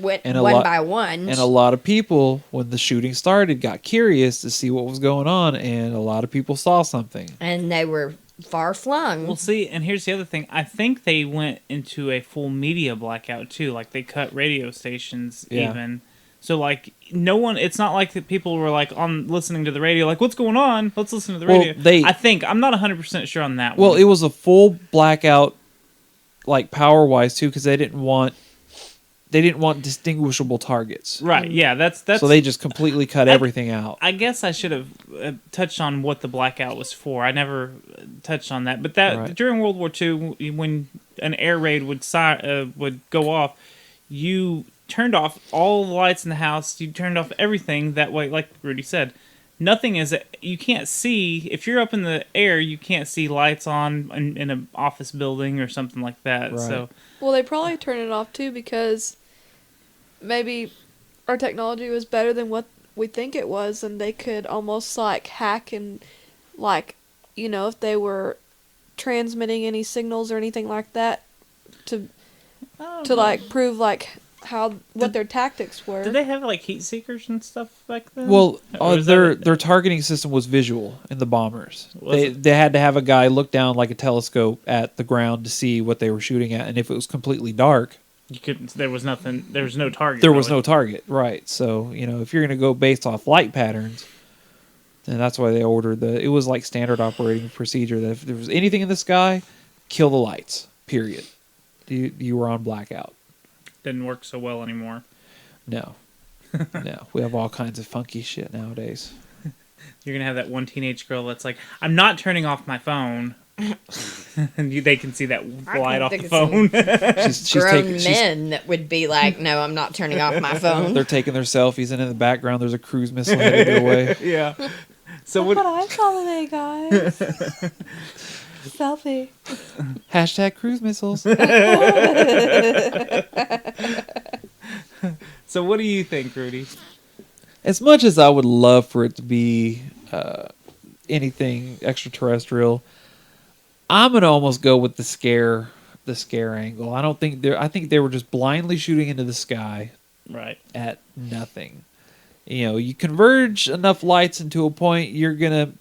went one by one.
And a lot of people, when the shooting started, got curious to see what was going on, and a lot of people saw something.
And they were far flung.
Well, see, and here's the other thing. I think they went into a full media blackout, too. Like, they cut radio stations even. So, like, no one... It's not like that people were, like, on listening to the radio, like, what's going on? Let's listen to the radio. I'm not 100% sure on that one.
Well, it was a full blackout, like, power-wise, too, because they didn't want distinguishable targets.
Right, yeah, that's...
So they just completely cut everything out.
I guess I should have touched on what the blackout was for. I never touched on that. But during World War II, when an air raid would go off, you turned off all the lights in the house. You turned off everything. That way, like Rudy said, nothing is... You can't see... If you're up in the air, you can't see lights on in an office building or something like that.
Right.
So,
well, they probably turn it off, too, because maybe our technology was better than what we think it was, and they could almost, like, hack and, like, if they were transmitting any signals or anything like that to like, prove, like... what their tactics were.
Did they have like heat seekers and stuff back then?
Well, their targeting system was visual in the bombers. They had to have a guy look down like a telescope at the ground to see what they were shooting at, and if it was completely dark,
you couldn't. There was nothing. There was no target.
There was no target, right? So if you're going to go based off light patterns, then that's why they ordered It was like standard operating procedure that if there was anything in the sky, kill the lights. Period. You were on blackout.
Didn't work so well anymore.
No. We have all kinds of funky shit nowadays.
You're gonna have that one teenage girl that's like, I'm not turning off my phone. And they can see that light off the phone.
She's men that would be like, no, I'm not turning off my phone.
They're taking their selfies, and in the background there's a cruise missile headed their way.
Yeah. So
what I saw today, guys. Selfie.
Hashtag cruise missiles.
So what do you think, Rudy?
As much as I would love for it to be anything extraterrestrial, I'm gonna almost go with the scare angle. I think they were just blindly shooting into the sky,
right,
at nothing. You converge enough lights into a point, you're gonna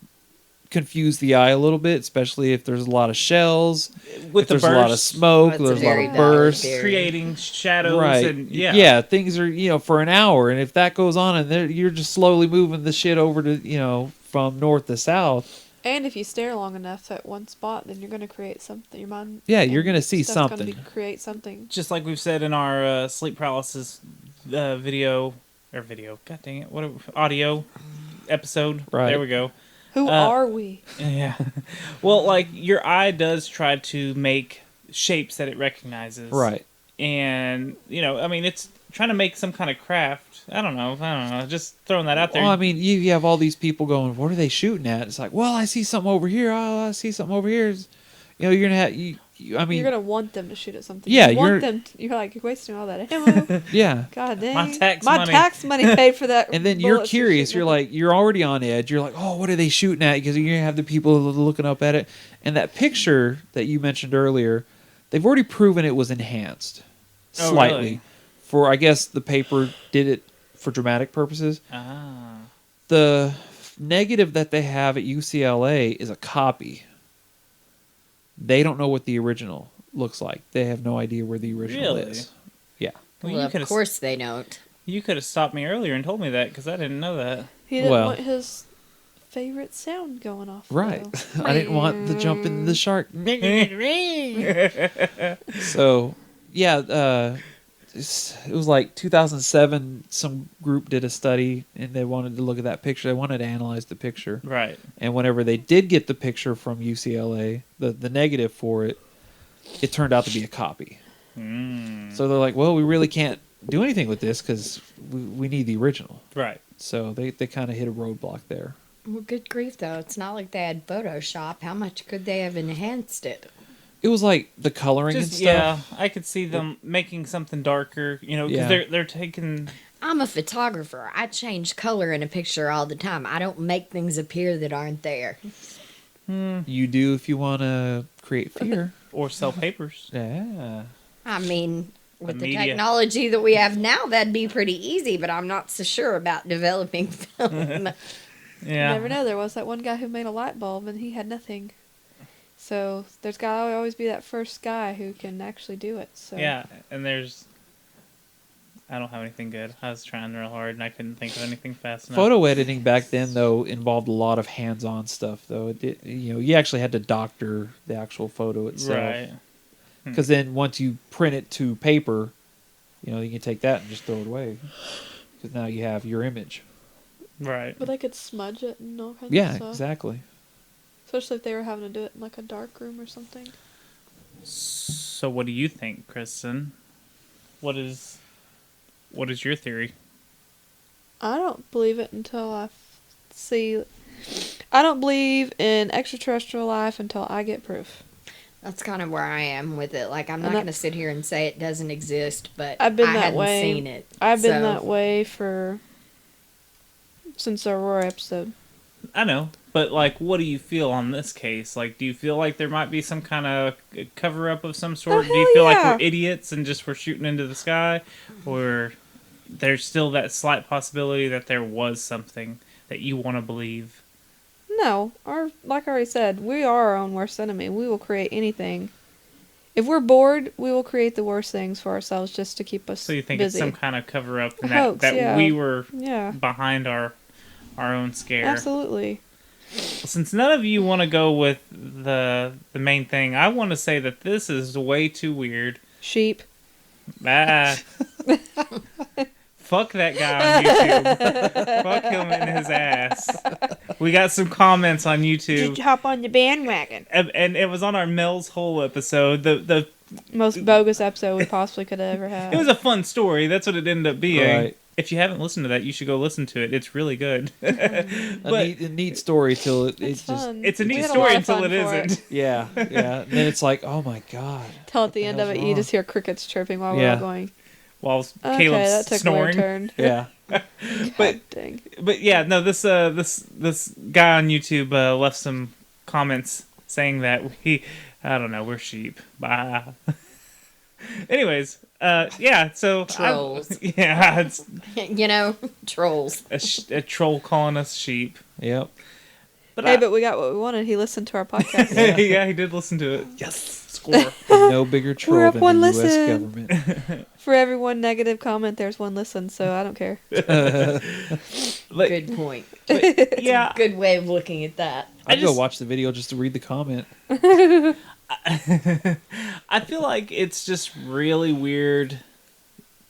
confuse the eye a little bit, especially if there's a lot of shells,
with
if
the
there's a lot of smoke,
That's
there's a lot of
very
bursts,
valid theory.
Creating shadows,
right?
and
Yeah, things are for an hour, and if that goes on, and you're just slowly moving the shit over to from north to south.
And if you stare long enough at one spot, then you're going to create something. Your mind.
Yeah, you're
and
gonna see
stuff's
something.
Gonna create something.
Just like we've said in our sleep paralysis video. God dang it! Audio episode?
Right.
There we go.
Who are we?
Yeah. Well, like your eye does try to make shapes that it recognizes.
Right.
And it's trying to make some kind of craft. I don't know. Just throwing that out there.
Well, I mean, you have all these people going, "What are they shooting at?" It's like, well, I see something over here. Oh, I see something over here. You're gonna have
you're gonna want them to shoot at something.
Yeah,
you're like you're wasting all that ammo.
Yeah.
God dang.
My
tax money paid for that.
And then you're
bullets
curious.
shooting
You're
at
like, you're already on edge. You're like, oh, what are they shooting at? Because you're gonna have the people looking up at it. And that picture that you mentioned earlier, they've already proven it was enhanced slightly.
Really?
For I guess the paper did it for dramatic purposes.
Ah.
The negative that they have at UCLA is a copy. They don't know what the original looks like. They have no idea where the original
Really?
is. Yeah.
Well, of course they don't.
You could have stopped me earlier and told me that because I didn't know that.
He didn't want his favorite sound going off.
Right.
though.
I didn't want the jump in the shark. So, yeah, it was like 2007. Some group did a study, and they wanted to look at that picture. They wanted to analyze the picture.
Right.
And whenever they did get the picture from UCLA, the negative for it, it turned out to be a copy. So they're like, well, we really can't do anything with this because we need the original.
Right.
So they kind of hit a roadblock there.
Well, good grief, though. It's not like they had Photoshop. How much could they have enhanced it?
It was like the coloring and stuff.
Yeah, I could see them making something darker, because
Yeah.
they're taking...
I'm a photographer. I change color in a picture all the time. I don't make things appear that aren't there.
You do if you want to create fear.
Or sell papers.
Yeah.
I mean, with the
media.
technology that we have now, that'd be pretty easy, but I'm not so sure about developing film.
You never know. There was that one guy who made a light bulb, and he had nothing. So there's got to always be that first guy who can actually do it. So
Yeah, and I don't have anything good. I was trying real hard, and I couldn't think of anything fast enough.
Photo editing back then, though, involved a lot of hands-on stuff. Though you actually had to doctor the actual photo itself.
Right.
Because then once you print it to paper, you can take that and just throw it away. Because now you have your image.
Right.
But they could smudge it and all kinds
Yeah,
of stuff.
exactly.
Especially if they were having to do it in like a dark room or something.
So what do you think, Kristen? What is your theory?
I don't believe it until I see. I don't believe in extraterrestrial life until I get proof.
That's kind of where I am with it. Like, I'm not
And
going to sit here and say it doesn't exist, but
I've been
I
that
hadn't
way.
seen it.
I've been
so-
that way since the Aurora episode.
I know, but what do you feel on this case? Do you feel like there might be some kind of cover up of some sort?
Oh,
Do you feel like
yeah.
we're idiots and just we're shooting into the sky, or there's still that slight possibility that there was something that you want to believe?
No, like I already said, we are our own worst enemy. We will create anything. If we're bored, we will create the worst things for ourselves just to keep us
So you think
busy.
it's some kind of cover up, and
Hoax,
that
yeah.
we were
Yeah.
behind our own scare?
Absolutely.
Since none of you want to go with the main thing, I want to say that this is way too weird.
Sheep.
Ah. Fuck that guy on YouTube. Fuck him in his ass. We got some comments on YouTube.
Did you hop on the bandwagon?
And it was on our Mel's Hole episode. The
most bogus episode we possibly could have ever had.
It was a fun story. That's what it ended up being.
Right.
If you haven't listened to that, you should go listen to it. It's really good.
a neat story till it just.
fun.
It's a
We
neat
had a
story
lot of
until
fun
it
for
isn't.
Yeah. And then it's like, oh my god.
Till at the end of it, you just hear crickets chirping while we're all going.
While
Okay,
Caleb's
that took
snoring.
a weird turn.
Yeah.
But yeah, no, this guy on YouTube left some comments saying that we're sheep. Bye. Anyways, yeah, so
Trolls.
it's
trolls.
A troll calling us sheep.
Yep.
But we got what we wanted. He listened to our podcast.
Yeah, he did listen to it. Yes. Score.
No bigger troll
We're up
than
one
the U.S.
listen.
government.
For every one negative comment, there's one listen, so I don't care.
Good point.
Yeah.
Good way of looking at that.
I'd go watch the video just to read the comment.
I feel like it's just really weird,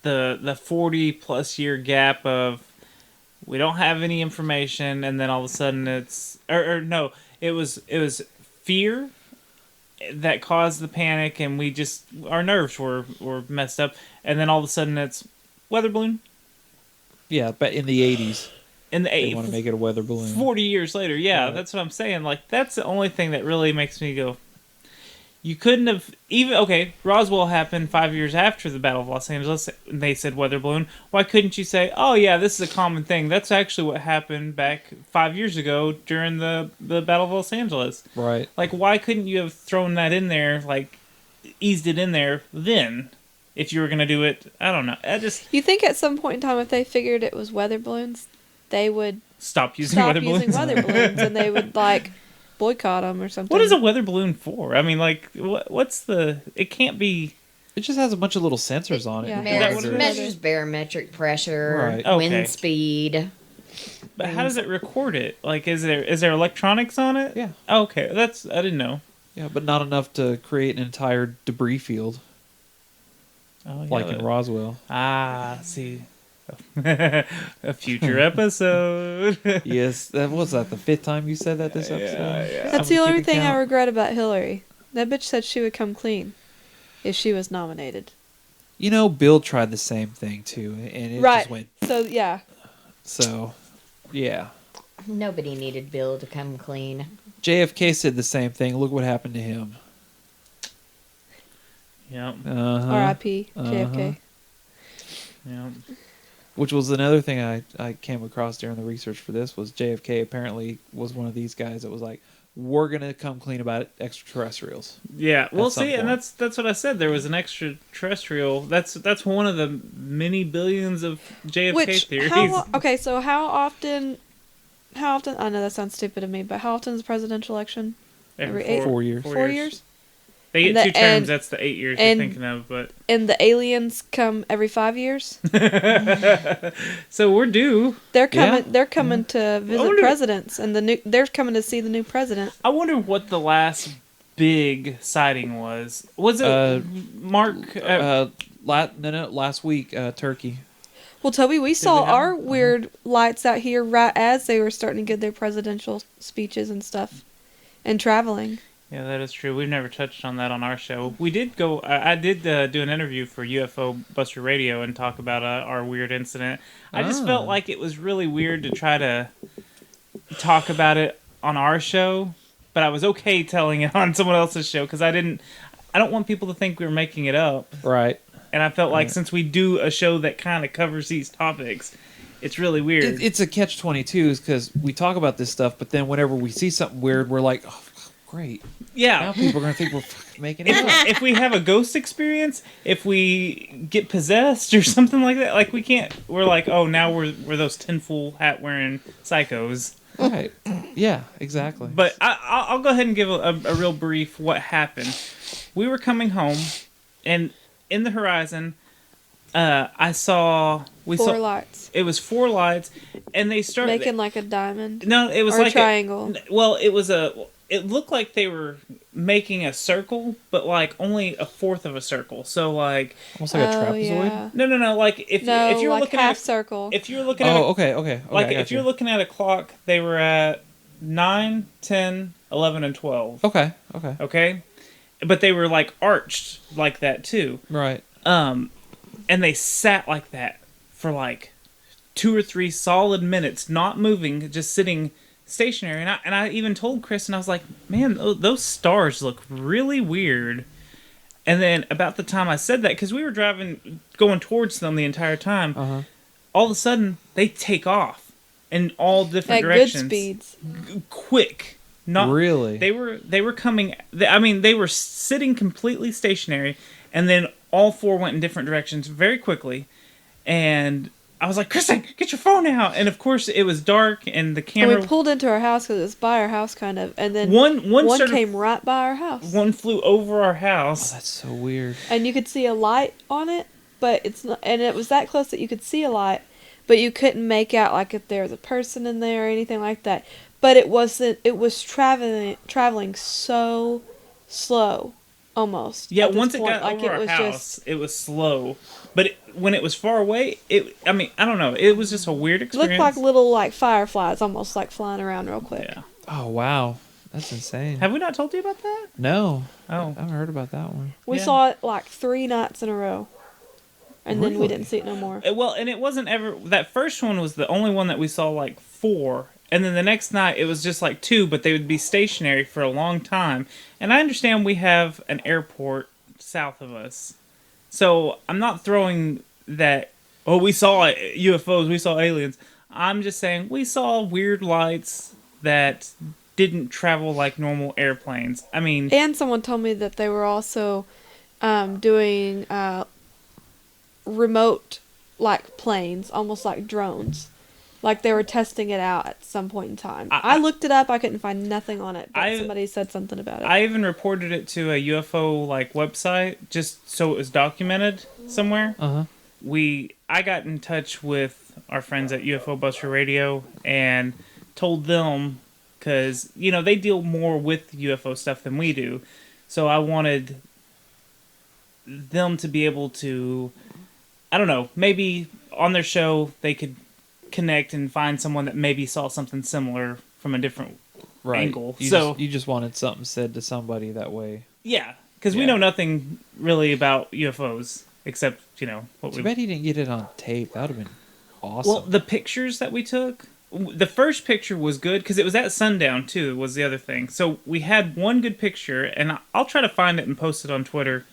the 40 plus year gap of we don't have any information, and then all of a sudden it's it was fear that caused the panic, and our nerves were messed up, and then all of a sudden it's weather balloon.
Yeah, but in the 80s.
In the 80s.
They want to make it a weather balloon.
40 years later, yeah, that's what I'm saying. Like, that's the only thing that really makes me go, you couldn't have Roswell happened 5 years after the Battle of Los Angeles, and they said weather balloon. Why couldn't you say, oh yeah, this is a common thing? That's actually what happened back 5 years ago during the Battle of Los Angeles.
Right.
Like, why couldn't you have thrown that in there, like, eased it in there then, if you were going to do it? I don't know.
You think at some point in time, if they figured it was weather balloons, they would
stop using weather balloons,
and they would, like, boycott them or something.
What is a weather balloon for? I mean, like, what's the... It can't be...
It just has a bunch of little sensors on it.
Yeah, measures barometric pressure,
Right. Okay.
wind speed.
But how does it record it? Like, is there electronics on it?
Yeah.
Oh, okay, I didn't know.
Yeah, but not enough to create an entire debris field.
Oh, yeah,
like in Roswell.
Ah, see. A future episode.
Yes, that was the fifth time you said that this episode.
Yeah.
That's the only thing I regret about Hillary. That bitch said she would come clean if she was nominated.
You know, Bill tried the same thing too, and it just went.
So yeah.
So, yeah.
Nobody needed Bill to come clean.
JFK said the same thing. Look what happened to him.
Yep.
R.I.P. JFK.
Yeah.
Which was another thing I came across during the research for this was JFK apparently was one of these guys that was like, we're gonna come clean about extraterrestrials.
Yeah, well, see,
point.
and that's what I said. There was an extraterrestrial. That's one of the many billions of JFK theories.
So how often? I know that sounds stupid to me, but how often is the presidential election?
Every
4 years.
4 years.
They get 2 terms. That's the 8 years you're thinking of, but
and the aliens come every 5 years.
So we're due.
They're coming. Yeah. They're coming to visit presidents, and they're coming to see the new president.
I wonder what the last big sighting was. Was it Mark?
Last week, Turkey.
Well, Toby, we saw our weird lights out here right as they were starting to give their presidential speeches and stuff, and traveling.
Yeah, that is true. We've never touched on that on our show. We did go. I did do an interview for UFO Buster Radio and talk about our weird incident. I just felt like it was really weird to try to talk about it on our show, but I was okay telling it on someone else's show because I don't want people to think we were making it up.
Right.
And I felt like since we do a show that kind of covers these topics, it's really weird.
It's a catch-22 because we talk about this stuff, but then whenever we see something weird, we're like, oh, great.
Yeah.
Now people are going to think we're making it up.
If we have a ghost experience, if we get possessed or something like that, like we're like, oh, now we're those tinfoil hat wearing psychos.
Right. Yeah, exactly.
But I'll go ahead and give a real brief what happened. We were coming home, and in the horizon, I saw...
Four lights.
It was 4 lights, and they started...
Making like a diamond?
No, it was
or
like
a triangle.
It looked like they were making a circle, but like only a fourth of a circle. So like...
Almost like a trapezoid?
Yeah.
No. Like if you're
like
looking
half
at...
circle.
If you're looking at...
Okay.
Like if you're looking at a clock, they were at 9, 10, 11, and 12.
Okay.
Okay? but they were like arched like that too.
Right.
And they sat like that for like 2 or 3 solid minutes, not moving, just sitting stationary. And I even told Kristen, I was like, man, those stars look really weird. And then about the time I said that, because we were going towards them the entire time, all of a sudden they take off in all different directions.
At good speeds.
Quick. Not
really.
They were coming. I mean, they were sitting completely stationary, and then all 4 went in different directions very quickly. And I was like, Kristen, get your phone out! And of course, it was dark, and the camera.
And we pulled into our house because it's by our house, kind of. And then
one
came right by our house.
One flew over our house.
Oh, that's so weird.
And you could see a light on it, but it's not. And it was that close that you could see a light, but you couldn't make out like if there was a person in there or anything like that. But it wasn't. It was traveling so slow, almost.
Yeah, once it got over our house, it was slow. But when it was far away, I don't know. It was just a weird experience.
Looked like little fireflies, almost like flying around real quick.
Yeah.
Oh wow, that's insane.
Have we not told you about that?
No.
Oh,
I haven't heard about that one.
We saw it like 3 nights in a row, and then we didn't see it no more.
Well, and it wasn't ever. That first one was the only one that we saw like 4. And then the next night, it was just like 2, but they would be stationary for a long time. And I understand we have an airport south of us. So I'm not throwing that, we saw UFOs, we saw aliens. I'm just saying we saw weird lights that didn't travel like normal airplanes. I mean...
And someone told me that they were also doing remote planes, almost like drones. Like they were testing it out at some point in time. I looked it up. I couldn't find nothing on it. But somebody said something about it.
I even reported it to a UFO website just so it was documented somewhere. I got in touch with our friends at UFO Buster Radio and told them, because they deal more with UFO stuff than we do, so I wanted them to be able to, I don't know, maybe on their show they could connect and find someone that maybe saw something similar from a different angle.
You just wanted something said to somebody that way.
Yeah, because we know nothing really about UFOs except what we.
Too bad he didn't get it on tape. That would have been awesome.
Well, the pictures that we took, the first picture was good because it was at sundown too. Was the other thing. So we had one good picture, and I'll try to find it and post it on Twitter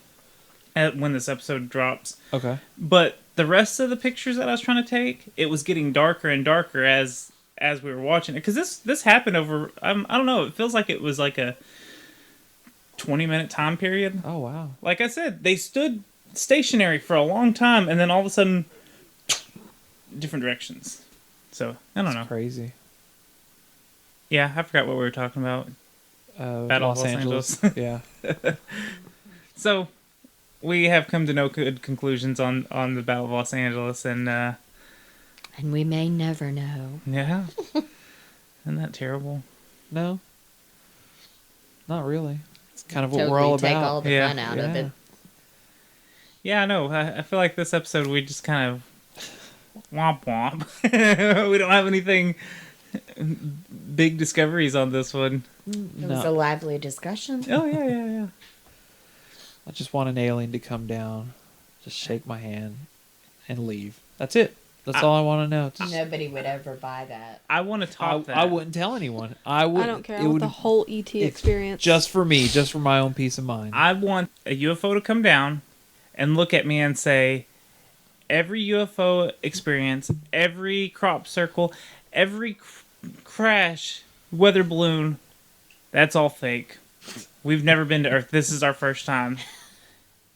when this episode drops.
Okay.
But the rest of the pictures that I was trying to take, it was getting darker and darker as we were watching it. Because this happened over, I don't know, it feels like it was like a 20-minute time period.
Oh, wow.
Like I said, they stood stationary for a long time, and then all of a sudden, different directions. So, I don't know.
Crazy.
Yeah, I forgot what we were talking about. Battle of Los Angeles.
Yeah.
So... we have come to no good conclusions on the Battle of Los Angeles, and
we may never know.
Yeah. Isn't that terrible?
No. Not really. It's kind of what we're all about.
Take all the fun out of it.
Yeah, I know. I feel like this episode we just kind of womp womp. We don't have anything big discoveries on this one.
It was a lively discussion.
Oh, yeah.
I just want an alien to come down, just shake my hand, and leave. That's it. That's all I want to know.
Nobody would ever buy that.
I want to top that.
I wouldn't tell anyone. I
don't care. I want the whole ET experience.
Just for me, just for my own peace of mind.
I want a UFO to come down and look at me and say, every UFO experience, every crop circle, every crash, weather balloon, that's all fake. We've never been to Earth. This is our first time.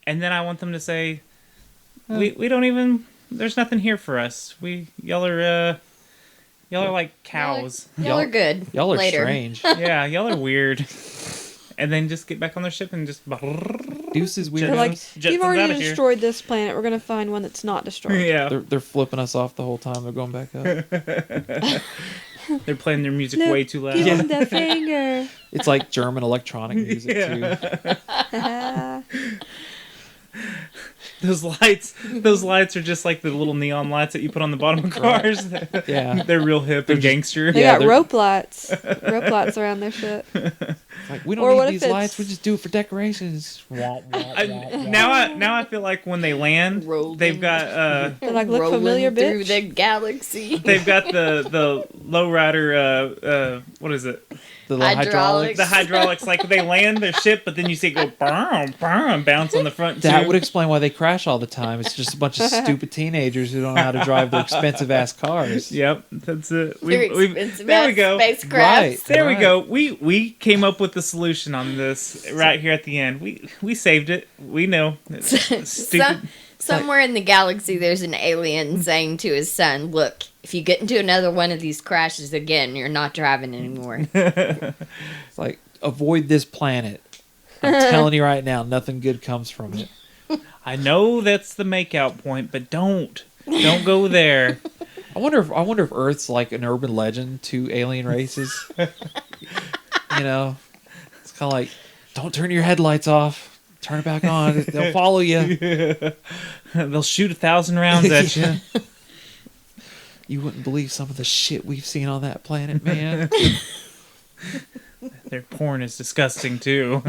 And then I want them to say, we don't even, there's nothing here for us. Y'all are like cows.
Y'all are good.
Y'all are
later.
strange.
Yeah, y'all are weird. And then just get back on their ship and just...
Deuces weird.
They're like, you've already destroyed this planet. We're going to find one that's not destroyed.
Yeah.
They're flipping us off the whole time. They're going back up.
They're playing their music way too loud.
Give them the finger.
It's like German electronic music, too.
Those lights are just like the little neon lights that you put on the bottom of cars.
Yeah.
They're real hip and gangster.
They got rope lights. Rope lights around their shit.
Like, we don't need these lights. We just do it for decorations.
Now I feel like when they land, they've got
they like look familiar, bitch.
Through the galaxy.
They've got the lowrider. What is it?
The hydraulics.
The hydraulics, like they land their ship, but then you see it go bounce on the front.
That would explain why they crash all the time. It's just a bunch of stupid teenagers who don't know how to drive their expensive ass cars.
Yep, that's it.
There we go. Spacecraft.
Right,
there we go. We came up with the solution on this right here at the end. We saved it. We know. It's stupid.
Somewhere in the galaxy, there's an alien saying to his son, "Look, if you get into another one of these crashes again, you're not driving anymore."
It's like, avoid this planet. I'm telling you right now, nothing good comes from it.
I know that's the makeout point, but don't go there.
I wonder if Earth's like an urban legend to alien races. You know, it's kind of like, don't turn your headlights off. Turn it back on. They'll follow you.
Yeah. They'll shoot 1,000 rounds at you.
You wouldn't believe some of the shit we've seen on that planet, man.
Their porn is disgusting, too.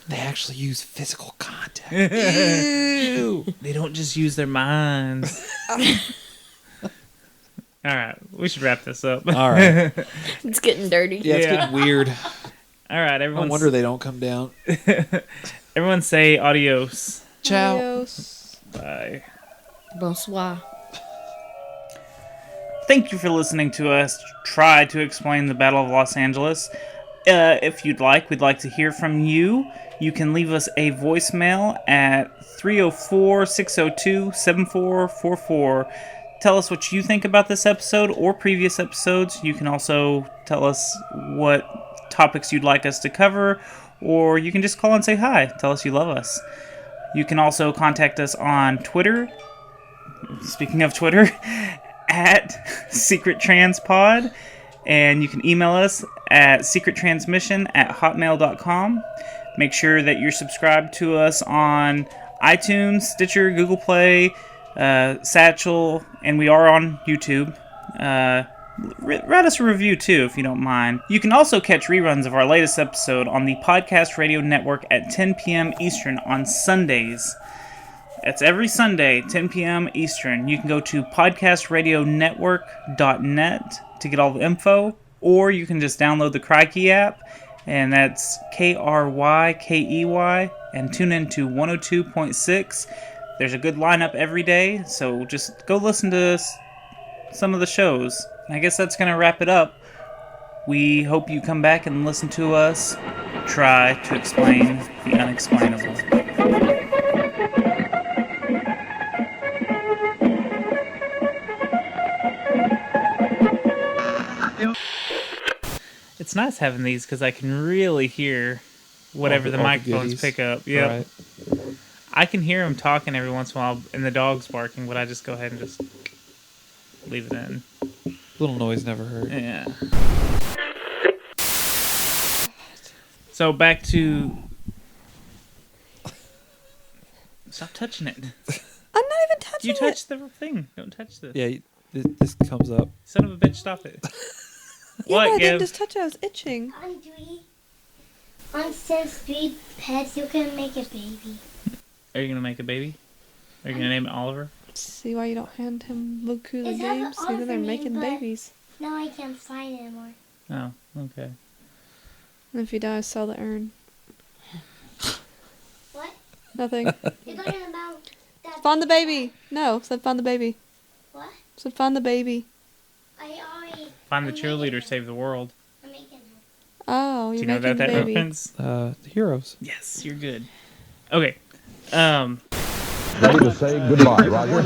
They actually use physical contact.
Ew. They don't just use their minds. All right. We should wrap this up.
All right.
It's getting dirty.
Yeah, it's getting weird.
All right, everyone.
No wonder they don't come down.
Everyone say adios.
Ciao.
Adios.
Bye.
Bonsoir.
Thank you for listening to us try to explain the Battle of Los Angeles. If you'd like, we'd like to hear from you. You can leave us a voicemail at 304-602-7444. Tell us what you think about this episode or previous episodes. You can also tell us what topics you'd like us to cover, or you can just call and say hi. Tell us you love us. You can also contact us on Twitter. Speaking of Twitter, at Secret Transpod, and you can email us at secrettransmission@hotmail.com. Make sure that you're subscribed to us on iTunes, Stitcher, Google Play, Satchel, and we are on YouTube. Write us a review too if you don't mind. You can also catch reruns of our latest episode on the Podcast Radio Network at 10 p.m. Eastern on Sundays. That's every Sunday, 10 p.m. Eastern. You can go to podcastradionetwork.net to get all the info, or you can just download the Crikey app, and that's KRYKEY, and tune in to 102.6. There's a good lineup every day, so just go listen to some of the shows. I guess that's going to wrap it up. We hope you come back and listen to us try to explain the unexplainable. It's nice having these because I can really hear whatever the microphones pick up. Yep.
Right.
I can hear them talking every once in a while and the dog's barking, but I just go ahead and just leave it in.
Little noise never hurt.
Yeah. So back to... Stop touching it.
I'm not even touching
it. You touched the thing. Don't touch this.
Yeah, this comes up.
Son of a bitch, stop it.
Yeah,
What,
I didn't
Gib?
just touch it. I was itching.
On Sam's 3 pets, you can make a baby.
Are you going to make a baby? Are you going to name it Oliver?
See why you don't hand him Luku the
It's
games?
not
See that they're
Oliver
making
name, but
babies.
Now I can't find it anymore.
Oh, okay.
And if he dies, sell the urn.
What?
Nothing.
You're talking about that.
Find the baby. No, said find the baby.
What?
Said find the baby.
I already.
Find the cheerleader, save the world.
I'm making him.
Oh,
Do
you're
you know
making
that
the baby.
reference?
The Heroes.
Yes, you're good. Okay.
Ready to say goodbye, Roger?